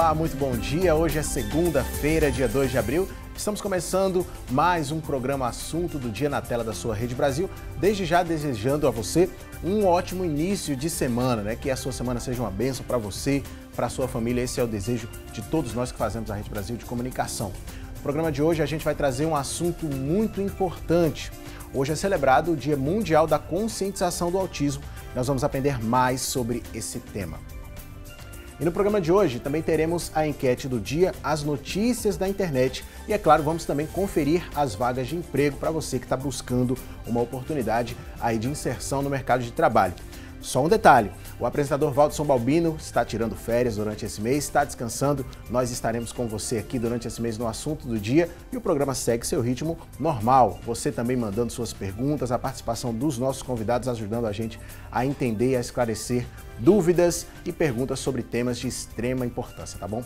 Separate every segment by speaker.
Speaker 1: Olá, muito bom dia. Hoje é segunda-feira, dia 2 de abril. Estamos começando mais um programa Assunto do Dia na tela da sua Rede Brasil. Desde já desejando a você um ótimo início de semana, né? Que a sua semana seja uma bênção para você, para a sua família. Esse é o desejo de todos nós que fazemos a Rede Brasil de Comunicação. No programa de hoje a gente vai trazer um assunto muito importante. Hoje é celebrado o Dia Mundial da Conscientização do Autismo. Nós vamos aprender mais sobre esse tema. E no programa de hoje também teremos a enquete do dia, as notícias da internet e, é claro, vamos também conferir as vagas de emprego para você que está buscando uma oportunidade aí de inserção no mercado de trabalho. Só um detalhe, o apresentador Valdson Balbino está tirando férias durante esse mês, está descansando. Nós estaremos com você aqui durante esse mês no Assunto do Dia e o programa segue seu ritmo normal. Você também mandando suas perguntas, a participação dos nossos convidados ajudando a gente a entender e a esclarecer dúvidas e perguntas sobre temas de extrema importância, tá bom?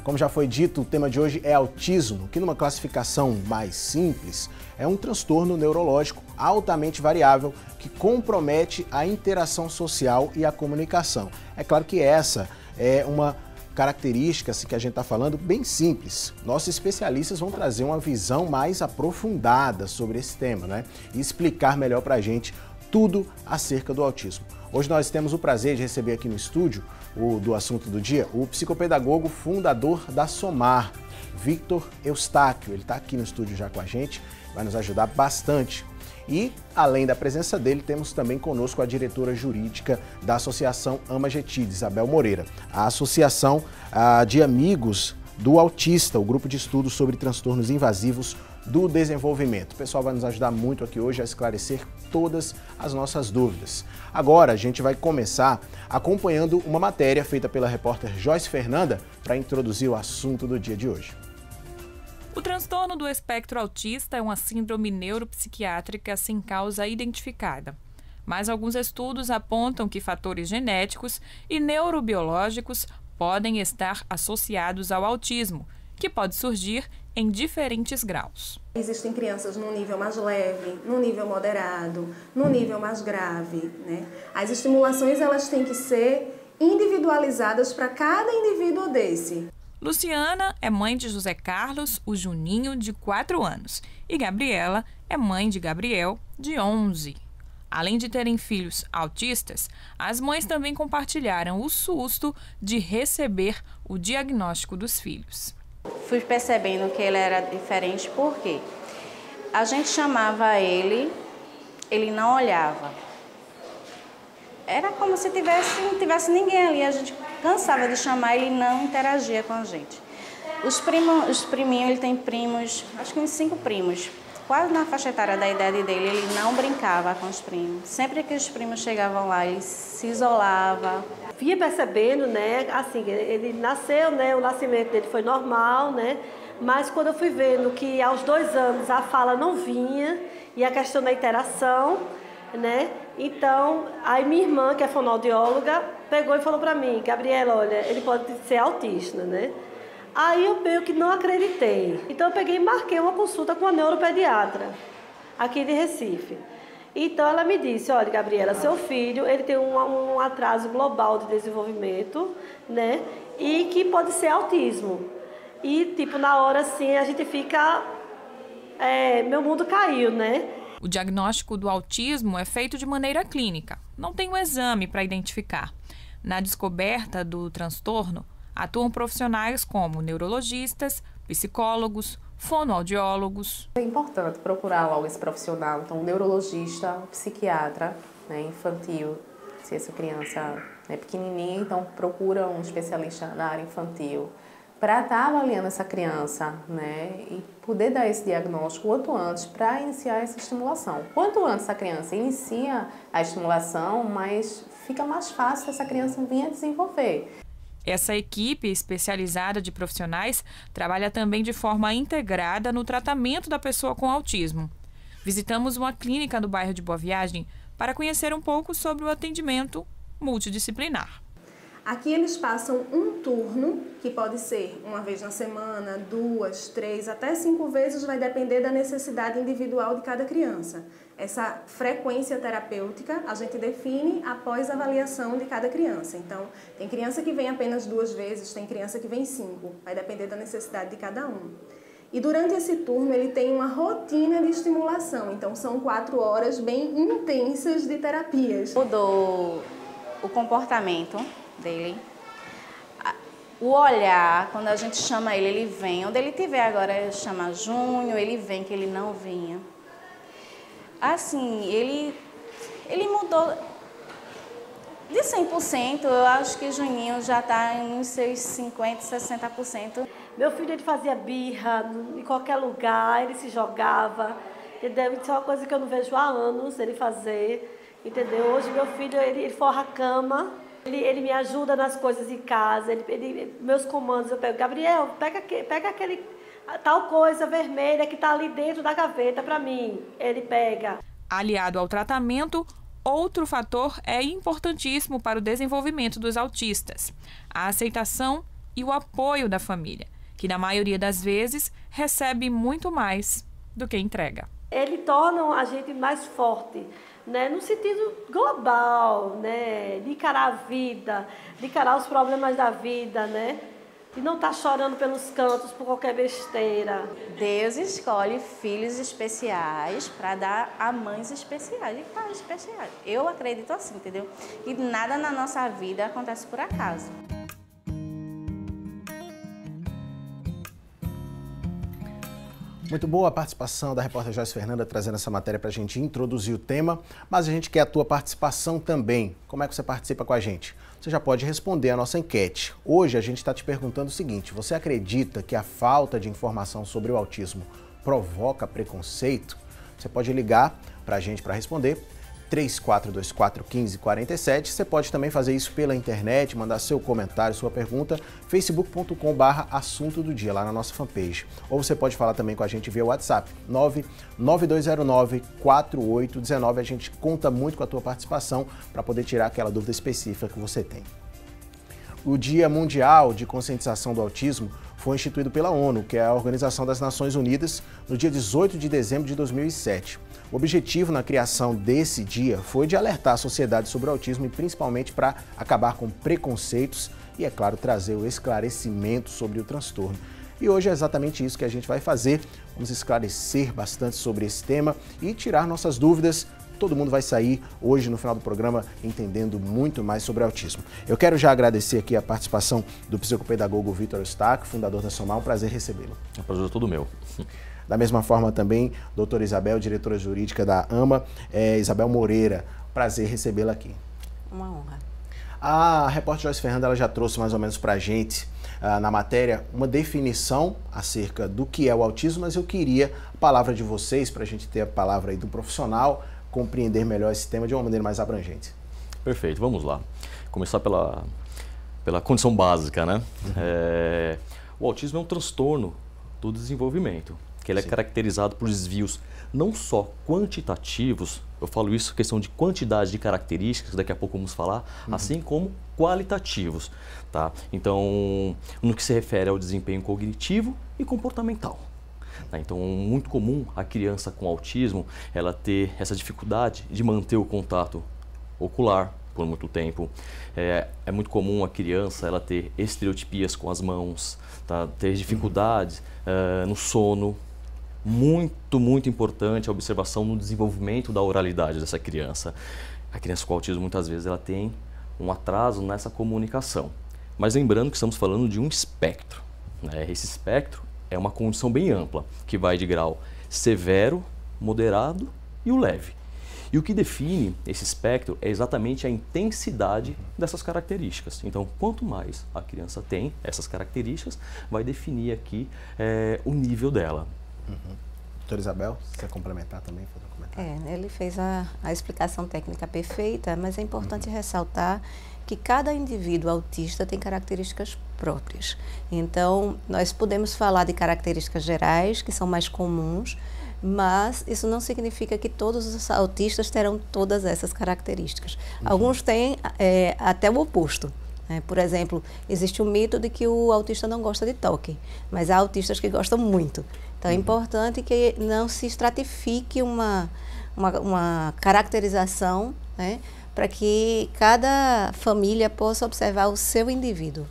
Speaker 1: Como já foi dito, o tema de hoje é autismo, que numa classificação mais simples, é um transtorno neurológico altamente variável que compromete a interação social e a comunicação. É claro que essa é uma característica que a gente está falando bem simples. Nossos especialistas vão trazer uma visão mais aprofundada sobre esse tema, né? E explicar melhor para a gente tudo acerca do autismo. Hoje nós temos o prazer de receber aqui no estúdio do Assunto do Dia, o psicopedagogo fundador da SOMAR, Victor Eustáquio. Ele está aqui no estúdio já com a gente, vai nos ajudar bastante. E, além da presença dele, temos também conosco a diretora jurídica da Associação AMAGETID, Isabel Moreira, a Associação de Amigos do Autista, o grupo de estudos sobre transtornos invasivos do desenvolvimento. O pessoal vai nos ajudar muito aqui hoje a esclarecer todas as nossas dúvidas. Agora a gente vai começar acompanhando uma matéria feita pela repórter Joyce Fernanda para introduzir o assunto do dia de hoje.
Speaker 2: O transtorno do espectro autista é uma síndrome neuropsiquiátrica sem causa identificada. Mas alguns estudos apontam que fatores genéticos e neurobiológicos podem estar associados ao autismo, que pode surgir em diferentes graus.
Speaker 3: Existem crianças no nível mais leve, no nível moderado, no nível mais grave, né? As estimulações elas têm que ser individualizadas para cada indivíduo desse.
Speaker 2: Luciana é mãe de José Carlos, o Juninho, de 4 anos, e Gabriela é mãe de Gabriel, de 11. Além de terem filhos autistas, as mães também compartilharam o susto de receber o diagnóstico dos filhos.
Speaker 4: Fui percebendo que ele era diferente porque a gente chamava ele não olhava. Era como se não tivesse ninguém ali, a gente cansava de chamar, ele não interagia com a gente. Os priminhos, ele tem primos, acho que uns 5 primos, quase na faixa etária da idade dele, ele não brincava com os primos. Sempre que os primos chegavam lá, ele se isolava.
Speaker 5: Via percebendo, né, assim, ele nasceu, né, o nascimento dele foi normal, né, mas quando eu fui vendo que aos 2 anos a fala não vinha e a questão da interação, né, então, aí minha irmã, que é fonoaudióloga, pegou e falou para mim, Gabriela, olha, ele pode ser autista, né. Aí eu meio que não acreditei. Então eu peguei e marquei uma consulta com a neuropediatra, aqui de Recife. Então ela me disse, olha, Gabriela, seu filho, ele tem um atraso global de desenvolvimento, né, e que pode ser autismo. E, tipo, na hora, assim, a gente fica... meu mundo caiu, né?
Speaker 2: O diagnóstico do autismo é feito de maneira clínica. Não tem um exame para identificar. Na descoberta do transtorno, atuam profissionais como neurologistas, psicólogos, fonoaudiólogos.
Speaker 6: É importante procurar logo esse profissional, então um neurologista, um psiquiatra, né, infantil, se essa criança é pequenininha, então procura um especialista da área infantil para estar avaliando essa criança, né, e poder dar esse diagnóstico quanto antes para iniciar essa estimulação. Quanto antes a criança inicia a estimulação, mais fica mais fácil essa criança vir a desenvolver.
Speaker 2: Essa equipe especializada de profissionais trabalha também de forma integrada no tratamento da pessoa com autismo. Visitamos uma clínica do bairro de Boa Viagem para conhecer um pouco sobre o atendimento multidisciplinar.
Speaker 3: Aqui eles passam um turno, que pode ser uma vez na semana, 2, 3, até 5 vezes, vai depender da necessidade individual de cada criança. Essa frequência terapêutica a gente define após a avaliação de cada criança. Então, tem criança que vem apenas 2 vezes, tem criança que vem 5, vai depender da necessidade de cada um. E durante esse turno ele tem uma rotina de estimulação, então são 4 horas bem intensas de terapias.
Speaker 4: Mudou o comportamento dele, o olhar, quando a gente chama ele, ele vem. Onde ele estiver agora, chama Júnior, ele vem, que ele não vinha. Assim, ele mudou de 100%, eu acho que Juninho já está em seus 50%, 60%.
Speaker 5: Meu filho, ele fazia birra em qualquer lugar, ele se jogava, entendeu? Isso é uma coisa que eu não vejo há anos ele fazer, entendeu? Hoje meu filho, ele forra a cama, ele me ajuda nas coisas em casa, meus comandos, eu pego, Gabriel, pega aquele tal coisa vermelha que está ali dentro da gaveta para mim, ele pega.
Speaker 2: Aliado ao tratamento, outro fator é importantíssimo para o desenvolvimento dos autistas: a aceitação e o apoio da família, que na maioria das vezes recebe muito mais do que entrega.
Speaker 5: Ele torna a gente mais forte, né, no sentido global, né, de encarar a vida, de encarar os problemas da vida, né, e não estar chorando pelos cantos por qualquer besteira.
Speaker 4: Deus escolhe filhos especiais para dar a mães especiais e pais especiais. Eu acredito assim, entendeu? E nada na nossa vida acontece por acaso.
Speaker 1: Muito boa a participação da repórter Joyce Fernanda trazendo essa matéria para a gente introduzir o tema, mas a gente quer a tua participação também. Como é que você participa com a gente? Você já pode responder a nossa enquete. Hoje a gente está te perguntando o seguinte: você acredita que a falta de informação sobre o autismo provoca preconceito? Você pode ligar para a gente para responder, 3424-1547. Você pode também fazer isso pela internet, mandar seu comentário, sua pergunta, facebook.com/assunto do dia, lá na nossa fanpage. Ou você pode falar também com a gente via WhatsApp, 99209-4819. A gente conta muito com a tua participação para poder tirar aquela dúvida específica que você tem. O Dia Mundial de Conscientização do Autismo foi instituído pela ONU, que é a Organização das Nações Unidas, no dia 18 de dezembro de 2007. O objetivo na criação desse dia foi de alertar a sociedade sobre o autismo e principalmente para acabar com preconceitos e, é claro, trazer o esclarecimento sobre o transtorno. E hoje é exatamente isso que a gente vai fazer. Vamos esclarecer bastante sobre esse tema e tirar nossas dúvidas. Todo mundo vai sair hoje no final do programa entendendo muito mais sobre autismo. Eu quero já agradecer aqui a participação do psicopedagogo Vitor Eustáquio, fundador da Somar. Um prazer recebê-lo.
Speaker 7: É um prazer todo meu.
Speaker 1: Da mesma forma também, doutora Isabel, diretora jurídica da AMA, Isabel Moreira. Prazer recebê-la aqui.
Speaker 4: Uma honra.
Speaker 1: A repórter Joyce Fernanda ela já trouxe mais ou menos para a gente, na matéria, uma definição acerca do que é o autismo, mas eu queria a palavra de vocês, para a gente ter a palavra aí do profissional, compreender melhor esse tema de uma maneira mais abrangente.
Speaker 7: Perfeito, vamos lá. Começar pela condição básica, né? O autismo é um transtorno do desenvolvimento, que ele é caracterizado por desvios não só quantitativos, eu falo isso questão de quantidade de características, daqui a pouco vamos falar, assim como qualitativos, tá? Então, no que se refere ao desempenho cognitivo e comportamental. Então, muito comum a criança com autismo ela ter essa dificuldade de manter o contato ocular por muito tempo. É muito comum a criança ela ter estereotipias com as mãos, tá? Ter dificuldades no sono. Muito importante a observação no desenvolvimento da oralidade dessa criança. A criança com autismo muitas vezes ela tem um atraso nessa comunicação. Mas lembrando que estamos falando de um espectro, né? Esse espectro é uma condição bem ampla, que vai de grau severo, moderado e o leve. E o que define esse espectro é exatamente a intensidade dessas características. Então, quanto mais a criança tem essas características, vai definir aqui o nível dela.
Speaker 1: Doutora Isabel, você quer complementar também? Fazer um comentário?
Speaker 8: Ele fez a explicação técnica perfeita, mas é importante ressaltar que cada indivíduo autista tem características próprias. Então, nós podemos falar de características gerais, que são mais comuns, mas isso não significa que todos os autistas terão todas essas características. Alguns têm até o oposto. Por exemplo, existe o mito de que o autista não gosta de toque, mas há autistas que gostam muito. Então, é importante que não se estratifique uma caracterização, né, para que cada família possa observar o seu indivíduo.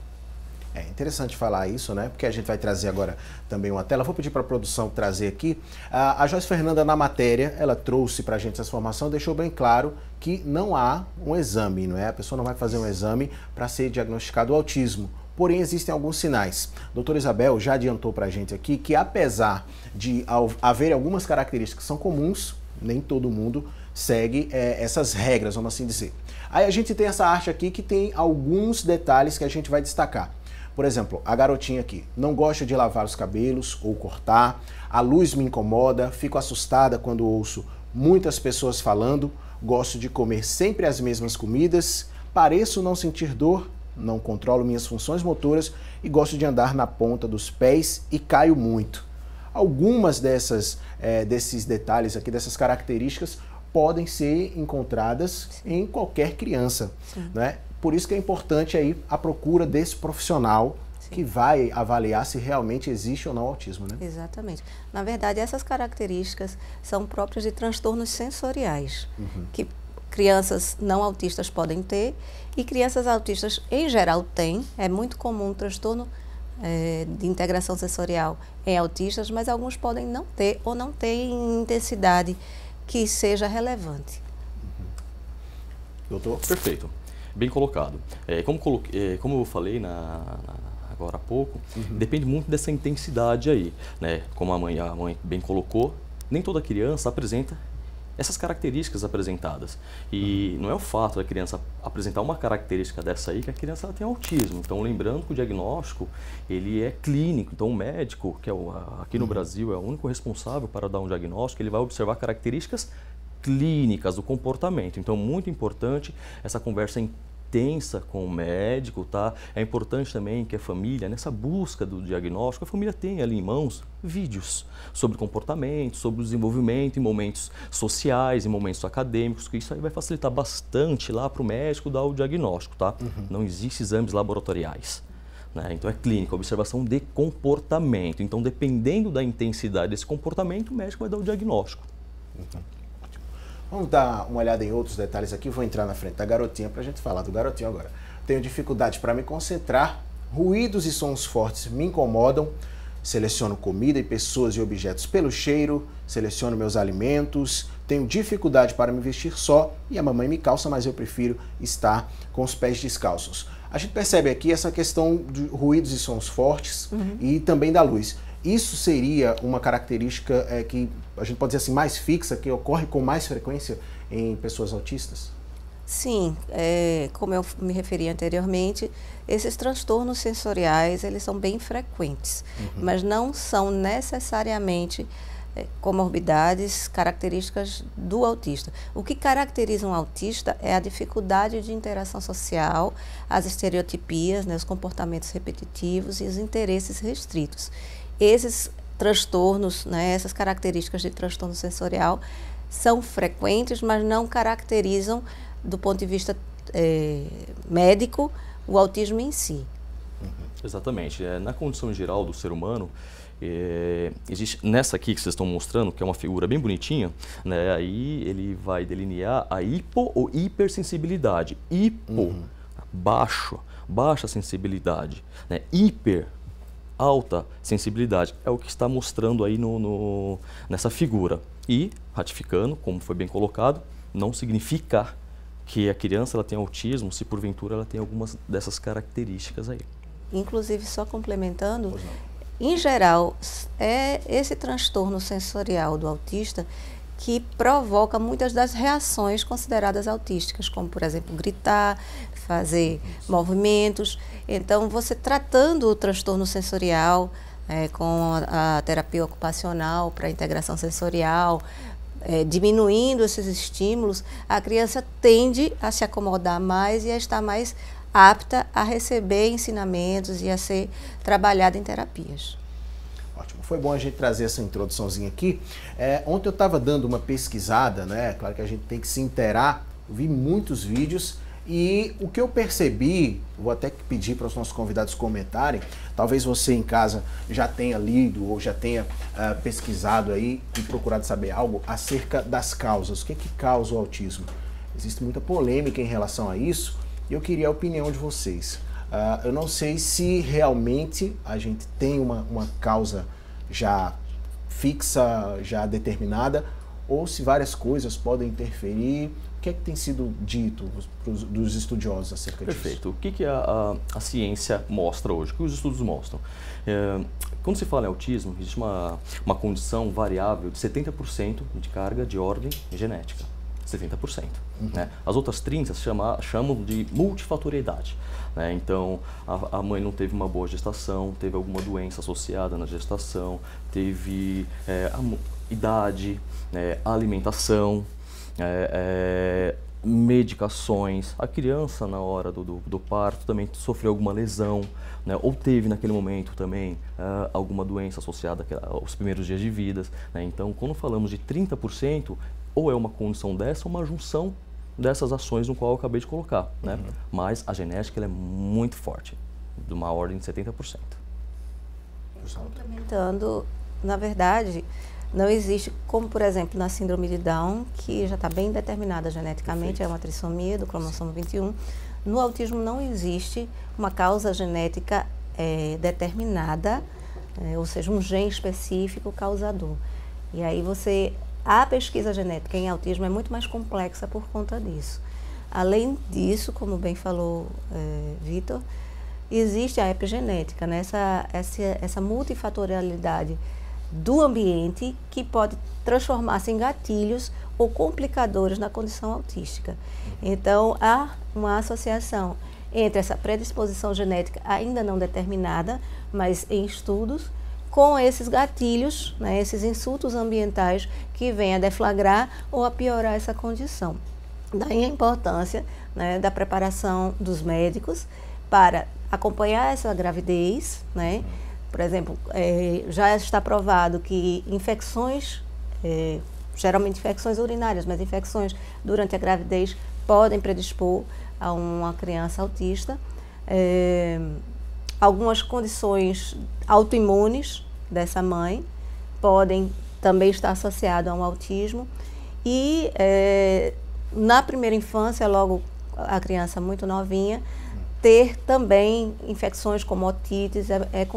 Speaker 1: É interessante falar isso, né? Porque a gente vai trazer agora também uma tela. Vou pedir para a produção trazer aqui. A Joyce Fernanda, na matéria, ela trouxe para a gente essa informação, deixou bem claro que não há um exame, não é? A pessoa não vai fazer um exame para ser diagnosticado o autismo. Porém, existem alguns sinais. A doutora Isabel já adiantou para a gente aqui que, apesar de haver algumas características que são comuns, nem todo mundo segue essas regras, vamos assim dizer. Aí a gente tem essa arte aqui que tem alguns detalhes que a gente vai destacar. Por exemplo, a garotinha aqui, não gosta de lavar os cabelos ou cortar, a luz me incomoda, fico assustada quando ouço muitas pessoas falando, gosto de comer sempre as mesmas comidas, pareço não sentir dor, não controlo minhas funções motoras e gosto de andar na ponta dos pés e caio muito. Algumas desses detalhes aqui, dessas características, podem ser encontradas em qualquer criança, né? Por isso que é importante aí a procura desse profissional que vai avaliar se realmente existe ou não autismo, né?
Speaker 8: Exatamente. Na verdade, essas características são próprias de transtornos sensoriais, que crianças não autistas podem ter e crianças autistas em geral têm. É muito comum o transtorno de integração sensorial em autistas, mas alguns podem não ter ou não ter em intensidade que seja relevante.
Speaker 1: Doutor?
Speaker 7: Perfeito. Bem colocado. Como eu falei agora há pouco, depende muito dessa intensidade aí, né? Como a mãe bem colocou, nem toda criança apresenta essas características apresentadas. E não é o fato da criança apresentar uma característica dessa aí que a criança ela tem autismo. Então, lembrando que o diagnóstico, ele é clínico. Então, o médico, que aqui no Brasil é o único responsável para dar um diagnóstico, ele vai observar características clínicas do comportamento. Então, muito importante essa conversa intensa com o médico, tá? É importante também que a família, nessa busca do diagnóstico, a família tenha ali em mãos vídeos sobre comportamento, sobre o desenvolvimento em momentos sociais, em momentos acadêmicos, que isso aí vai facilitar bastante lá para o médico dar o diagnóstico, tá? Não existem exames laboratoriais, né? Então é clínica, observação de comportamento. Então, dependendo da intensidade desse comportamento, o médico vai dar o diagnóstico.
Speaker 1: Vamos dar uma olhada em outros detalhes aqui. Vou entrar na frente da garotinha para a gente falar do garotinho agora. Tenho dificuldade para me concentrar, ruídos e sons fortes me incomodam, seleciono comida e pessoas e objetos pelo cheiro, seleciono meus alimentos, tenho dificuldade para me vestir só e a mamãe me calça, mas eu prefiro estar com os pés descalços. A gente percebe aqui essa questão de ruídos e sons fortes e também da luz. Isso seria uma característica que a gente pode dizer assim mais fixa, que ocorre com mais frequência em pessoas autistas?
Speaker 8: Sim, como eu me referi anteriormente, esses transtornos sensoriais, eles são bem frequentes, mas não são necessariamente comorbidades características do autista. O que caracteriza um autista é a dificuldade de interação social, as estereotipias, né, os comportamentos repetitivos e os interesses restritos. Esses transtornos, né, essas características de transtorno sensorial são frequentes, mas não caracterizam, do ponto de vista médico, o autismo em si.
Speaker 7: Exatamente. Na condição geral do ser humano, existe nessa aqui que vocês estão mostrando, que é uma figura bem bonitinha, né, aí ele vai delinear a hipo ou hipersensibilidade. Hipo, baixa sensibilidade, né, hiper, alta sensibilidade, é o que está mostrando aí nessa figura. E, ratificando, como foi bem colocado, não significa que a criança ela tem autismo se porventura ela tem algumas dessas características aí.
Speaker 8: Inclusive, só complementando, em geral, é esse transtorno sensorial do autista que provoca muitas das reações consideradas autísticas, como, por exemplo, gritar, fazer movimentos. Então, você tratando o transtorno sensorial com a terapia ocupacional para a integração sensorial, diminuindo esses estímulos, a criança tende a se acomodar mais e a estar mais apta a receber ensinamentos e a ser trabalhada em terapias.
Speaker 1: Ótimo, foi bom a gente trazer essa introduçãozinha aqui. Ontem eu estava dando uma pesquisada, né? Claro que a gente tem que se inteirar, vi muitos vídeos E o que eu percebi, vou até pedir para os nossos convidados comentarem, talvez você em casa já tenha lido ou já tenha pesquisado aí e procurado saber algo acerca das causas. O que causa o autismo? Existe muita polêmica em relação a isso e eu queria a opinião de vocês. Eu não sei se realmente a gente tem uma causa já fixa, já determinada, ou se várias coisas podem interferir. O que é que tem sido dito dos estudiosos acerca disso?
Speaker 7: Perfeito. O que a ciência mostra hoje? O que os estudos mostram? Quando se fala em autismo, existe uma condição variável de 70% de carga de ordem genética. 70%. Né? As outras 30% chamam de multifatoriedade. Né? Então, a mãe não teve uma boa gestação, teve alguma doença associada na gestação, teve idade, alimentação, medicações. A criança, na hora do parto, também sofreu alguma lesão, né? Ou teve naquele momento também alguma doença associada aos primeiros dias de vida. Né? Então, quando falamos de 30%, ou é uma condição dessa ou uma junção dessas ações no qual eu acabei de colocar. Né? Mas a genética ela é muito forte, de uma ordem de 70%.
Speaker 8: Complementando, na verdade, não existe, como por exemplo na síndrome de Down, que já está bem determinada geneticamente, é uma trissomia do cromossomo 21. No autismo não existe uma causa genética determinada, ou seja, um gene específico causador. E aí a pesquisa genética em autismo é muito mais complexa por conta disso. Além disso, como bem falou Vitor, existe a epigenética, né? essa multifatorialidade do ambiente que pode transformar-se em gatilhos ou complicadores na condição autística. Então, há uma associação entre essa predisposição genética ainda não determinada, mas em estudos, com esses gatilhos, né, esses insultos ambientais que vêm a deflagrar ou a piorar essa condição. Daí a importância, né, da preparação dos médicos para acompanhar essa gravidez, né? Por exemplo, já está provado que infecções, geralmente infecções urinárias, mas infecções durante a gravidez podem predispor a uma criança autista. Algumas condições autoimunes dessa mãe podem também estar associadas ao autismo. E na primeira infância, logo a criança muito novinha, ter também infecções como otites,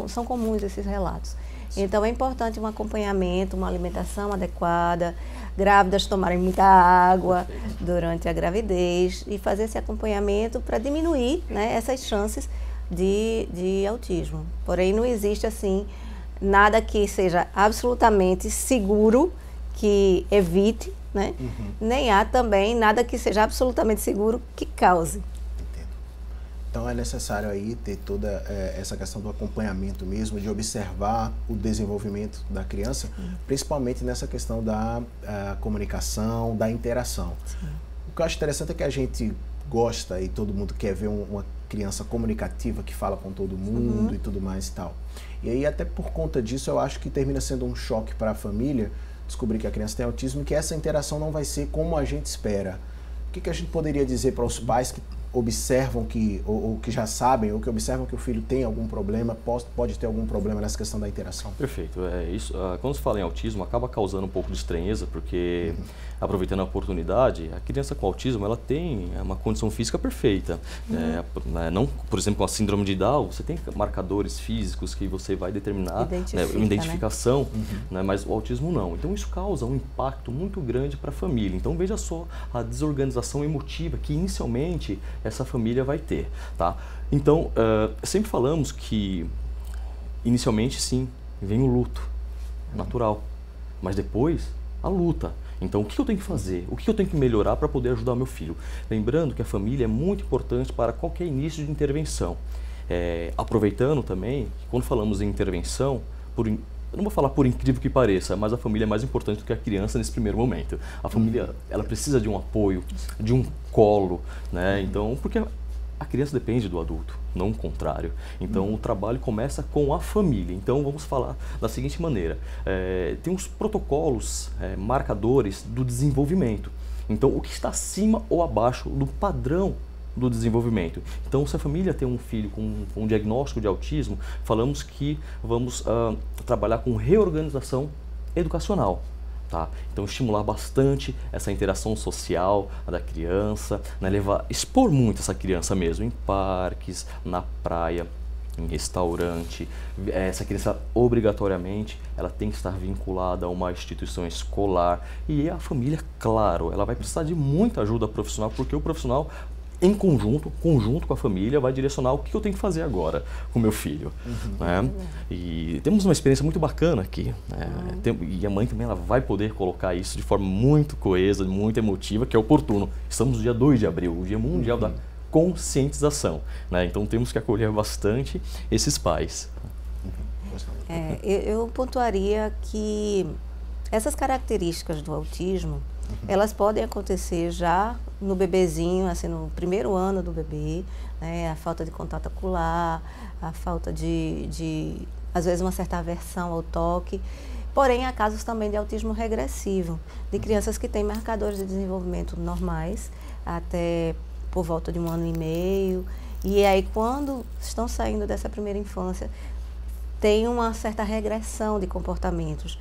Speaker 8: são comuns esses relatos. Então é importante um acompanhamento, uma alimentação adequada, grávidas tomarem muita água durante a gravidez e fazer esse acompanhamento para diminuir, né, essas chances de autismo. Porém, não existe assim nada que seja absolutamente seguro que evite, né? Nem há também nada que seja absolutamente seguro que cause.
Speaker 1: Entendo. Então é necessário aí ter toda essa questão do acompanhamento mesmo, de observar o desenvolvimento da criança, principalmente nessa questão da comunicação, da interação. Sim. O que eu acho interessante é que a gente gosta e todo mundo quer ver uma criança comunicativa que fala com todo mundo e tudo mais e tal. E aí até por conta disso eu acho que termina sendo um choque para a família descobrir que a criança tem autismo e que essa interação não vai ser como a gente espera. O que a gente poderia dizer para os pais que observam ou que já sabem, ou que observam que o filho tem algum problema, pode ter algum problema nessa questão da interação?
Speaker 7: Perfeito. Isso, quando se fala em autismo, acaba causando um pouco de estranheza, porque, aproveitando a oportunidade, a criança com autismo, ela tem uma condição física perfeita. Não, por exemplo, com a síndrome de Down, você tem marcadores físicos que você vai determinar, uma identificação, né? Mas o autismo não. Então, isso causa um impacto muito grande para a família. Então, veja só a desorganização emotiva que, inicialmente, essa família vai ter, tá? Então, sempre falamos que, inicialmente, sim, vem o luto, natural, mas depois, a luta. Então, o que eu tenho que fazer? O que eu tenho que melhorar para poder ajudar o meu filho? Lembrando que a família é muito importante para qualquer início de intervenção. Aproveitando também, que quando falamos em intervenção, eu não vou falar por incrível que pareça, mas a família é mais importante do que a criança nesse primeiro momento. A família, ela precisa de um apoio, de um colo, né? Então, porque a criança depende do adulto, não o contrário. Então, o trabalho começa com a família. Então, vamos falar da seguinte maneira. Tem uns protocolos, marcadores do desenvolvimento. Então, o que está acima ou abaixo do padrão do desenvolvimento. Então, se a família tem um filho com um diagnóstico de autismo, falamos que vamos trabalhar com reorganização educacional. Tá? Então, estimular bastante essa interação social da criança, né? Expor muito essa criança mesmo em parques, na praia, em restaurante. Essa criança, obrigatoriamente, ela tem que estar vinculada a uma instituição escolar. E a família, claro, ela vai precisar de muita ajuda profissional, porque o profissional, em conjunto com a família, vai direcionar o que eu tenho que fazer agora com o meu filho. Né? E temos uma experiência muito bacana aqui. Né? E a mãe também ela vai poder colocar isso de forma muito coesa, muito emotiva, que é oportuno. Estamos no dia 2 de abril, o Dia Mundial da Conscientização. Né? Então temos que acolher bastante esses pais.
Speaker 8: Eu pontuaria que essas características do autismo, elas podem acontecer já no bebezinho, assim, no primeiro ano do bebê, né? A falta de contato ocular, a falta às vezes, uma certa aversão ao toque. Porém, há casos também de autismo regressivo, de crianças que têm marcadores de desenvolvimento normais, até por volta de 1 ano e meio. E aí, quando estão saindo dessa primeira infância, tem uma certa regressão de comportamentos.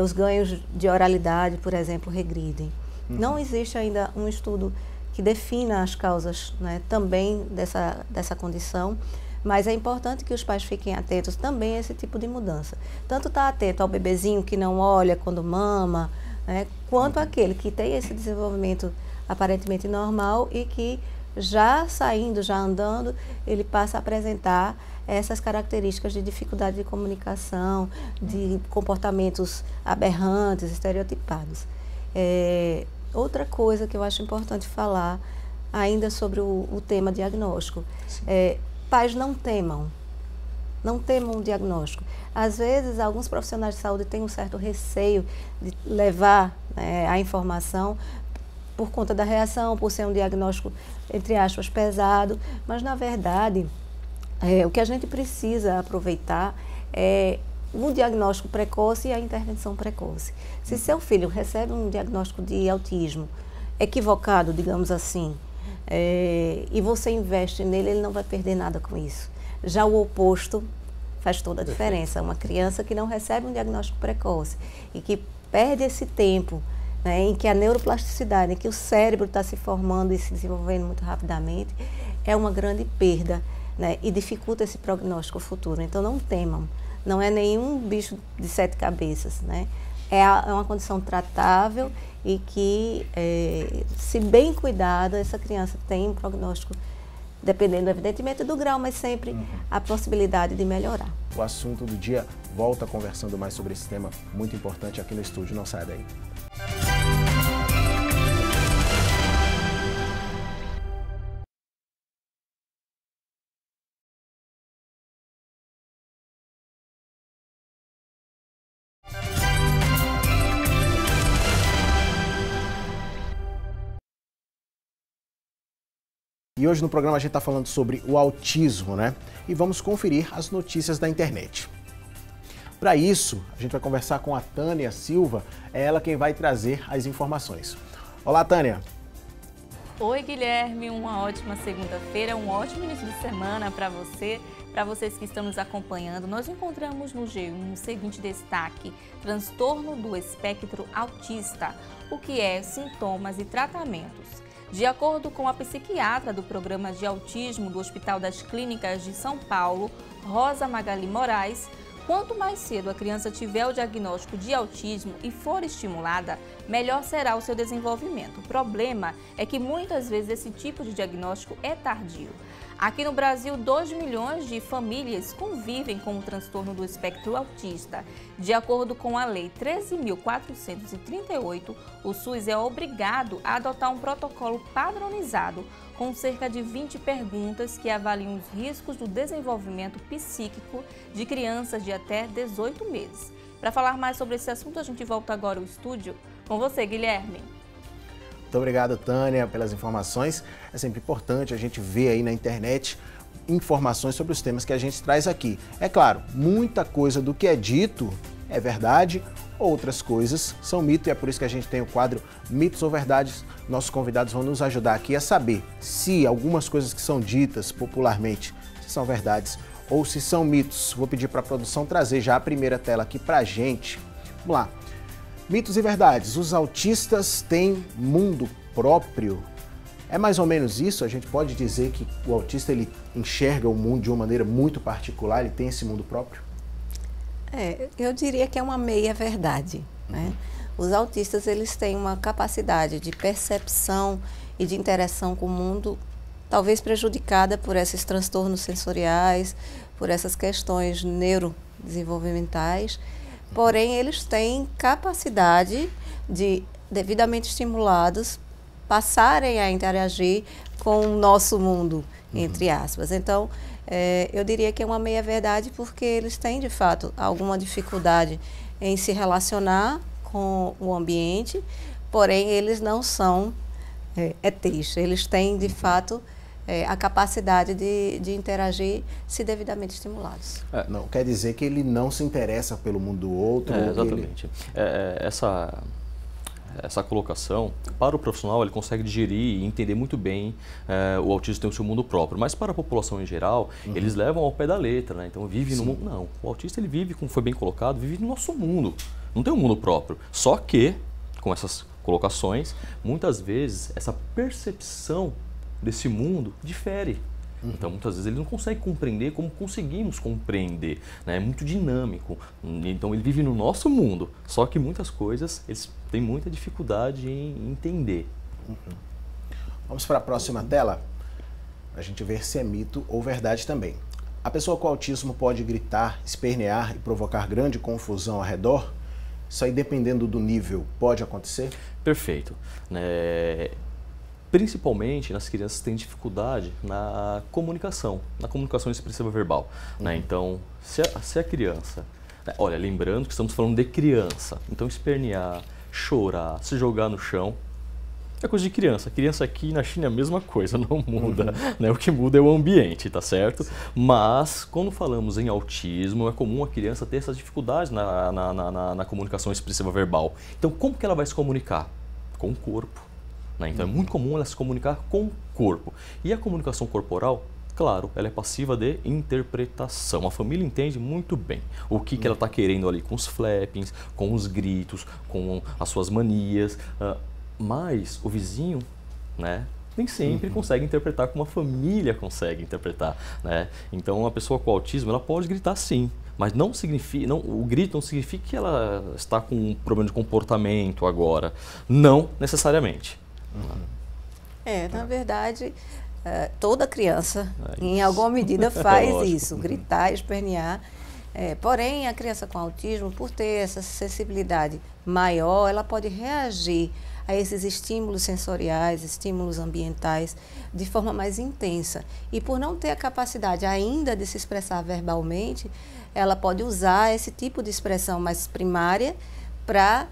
Speaker 8: Os ganhos de oralidade, por exemplo, regridem. Não existe ainda um estudo que defina as causas, né, também dessa condição, mas é importante que os pais fiquem atentos também a esse tipo de mudança. Tanto estar atento ao bebezinho que não olha quando mama, né, quanto aquele que tem esse desenvolvimento aparentemente normal e que já saindo, já andando, ele passa a apresentar essas características de dificuldade de comunicação, de comportamentos aberrantes, estereotipados. Outra coisa que eu acho importante falar, ainda sobre o tema diagnóstico, pais não temam o diagnóstico. Às vezes, alguns profissionais de saúde têm um certo receio de levar a informação por conta da reação, por ser um diagnóstico, entre aspas, pesado, mas, na verdade, o que a gente precisa aproveitar é o diagnóstico precoce e a intervenção precoce. Se seu filho recebe um diagnóstico de autismo equivocado, digamos assim, e você investe nele, ele não vai perder nada com isso. Já o oposto faz toda a diferença. Uma criança que não recebe um diagnóstico precoce e que perde esse tempo, né, em que a neuroplasticidade, em que o cérebro está se formando e se desenvolvendo muito rapidamente, é uma grande perda, né, e dificulta esse prognóstico futuro. Então, não temam. Não é nenhum bicho de 7 cabeças, né? É uma condição tratável e que, se bem cuidada, essa criança tem um prognóstico, dependendo, evidentemente, do grau, mas sempre a possibilidade de melhorar.
Speaker 1: O assunto do dia volta conversando mais sobre esse tema muito importante aqui no estúdio. Não saia daí. E hoje no programa a gente está falando sobre o autismo, né? E vamos conferir as notícias da internet. Para isso, a gente vai conversar com a Tânia Silva, é ela quem vai trazer as informações. Olá, Tânia!
Speaker 9: Oi, Guilherme, uma ótima segunda-feira, um ótimo início de semana para você. Para vocês que estão nos acompanhando, nós encontramos no G1 o seguinte destaque: transtorno do espectro autista, o que é, sintomas e tratamentos. De acordo com a psiquiatra do Programa de Autismo do Hospital das Clínicas de São Paulo, Rosa Magali Moraes, quanto mais cedo a criança tiver o diagnóstico de autismo e for estimulada, melhor será o seu desenvolvimento. O problema é que muitas vezes esse tipo de diagnóstico é tardio. Aqui no Brasil, 2 milhões de famílias convivem com o transtorno do espectro autista. De acordo com a Lei 13.438, o SUS é obrigado a adotar um protocolo padronizado com cerca de 20 perguntas que avaliam os riscos do desenvolvimento psíquico de crianças de até 18 meses. Para falar mais sobre esse assunto, a gente volta agora ao estúdio com você, Guilherme.
Speaker 1: Muito obrigado, Tânia, pelas informações. É sempre importante a gente ver aí na internet informações sobre os temas que a gente traz aqui. É claro, muita coisa do que é dito é verdade outras coisas são mito, e é por isso que a gente tem o quadro Mitos ou Verdades. Nossos convidados vão nos ajudar aqui a saber se algumas coisas que são ditas popularmente se são verdades ou se são mitos. Vou pedir para a produção trazer já a primeira tela aqui para a gente. Vamos lá. Mitos e verdades. Os autistas têm mundo próprio? É mais ou menos isso? A gente pode dizer que o autista ele enxerga o mundo de uma maneira muito particular, ele tem esse mundo próprio?
Speaker 8: Eu diria que é uma meia-verdade, né? Os autistas eles têm uma capacidade de percepção e de interação com o mundo talvez prejudicada por esses transtornos sensoriais, por essas questões neurodesenvolvimentais, porém eles têm capacidade de, devidamente estimulados, passarem a interagir com o nosso mundo, entre aspas. Então, eu diria que é uma meia-verdade porque eles têm, de fato, alguma dificuldade em se relacionar com o ambiente, porém eles não são ETs. Eles têm, de fato, a capacidade de interagir se devidamente estimulados.
Speaker 1: Não quer dizer que ele não se interessa pelo mundo do outro.
Speaker 7: Exatamente. Essa colocação, para o profissional, ele consegue digerir e entender muito bem o autismo tem o seu mundo próprio, mas para a população em geral, eles levam ao pé da letra, né? Então vive no mundo. Não, o autista ele vive, como foi bem colocado, vive no nosso mundo, não tem um mundo próprio. Só que, com essas colocações, muitas vezes essa percepção desse mundo difere. Então, muitas vezes ele não consegue compreender como conseguimos compreender, né? É muito dinâmico. Então, ele vive no nosso mundo, só que muitas coisas eles têm muita dificuldade em entender.
Speaker 1: Vamos para a próxima tela, para a gente ver se é mito ou verdade também. A pessoa com autismo pode gritar, espernear e provocar grande confusão ao redor? Isso aí, dependendo do nível, pode acontecer?
Speaker 7: Perfeito. Principalmente nas crianças que têm dificuldade na comunicação expressiva verbal. Né? Então, se a criança... Olha, lembrando que estamos falando de criança. Então, espernear, chorar, se jogar no chão, é coisa de criança. Criança aqui na China é a mesma coisa, não muda. Né? O que muda é o ambiente, tá certo? Mas, quando falamos em autismo, é comum a criança ter essas dificuldades na comunicação expressiva verbal. Então, como que ela vai se comunicar? Com o corpo. Então, é muito comum ela se comunicar com o corpo. E a comunicação corporal, claro, ela é passiva de interpretação. A família entende muito bem o que ela está querendo ali com os flappings, com os gritos, com as suas manias. Mas o vizinho, né, nem sempre consegue interpretar como a família consegue interpretar. Né? Então, uma pessoa com autismo, ela pode gritar sim. Mas não significa, o grito não significa que ela está com um problema de comportamento agora. Não necessariamente.
Speaker 8: Na verdade, toda criança, em alguma medida, faz isso, gritar, espernear. Porém, a criança com autismo, por ter essa sensibilidade maior, ela pode reagir a esses estímulos sensoriais, estímulos ambientais, de forma mais intensa. E por não ter a capacidade ainda de se expressar verbalmente, ela pode usar esse tipo de expressão mais primária para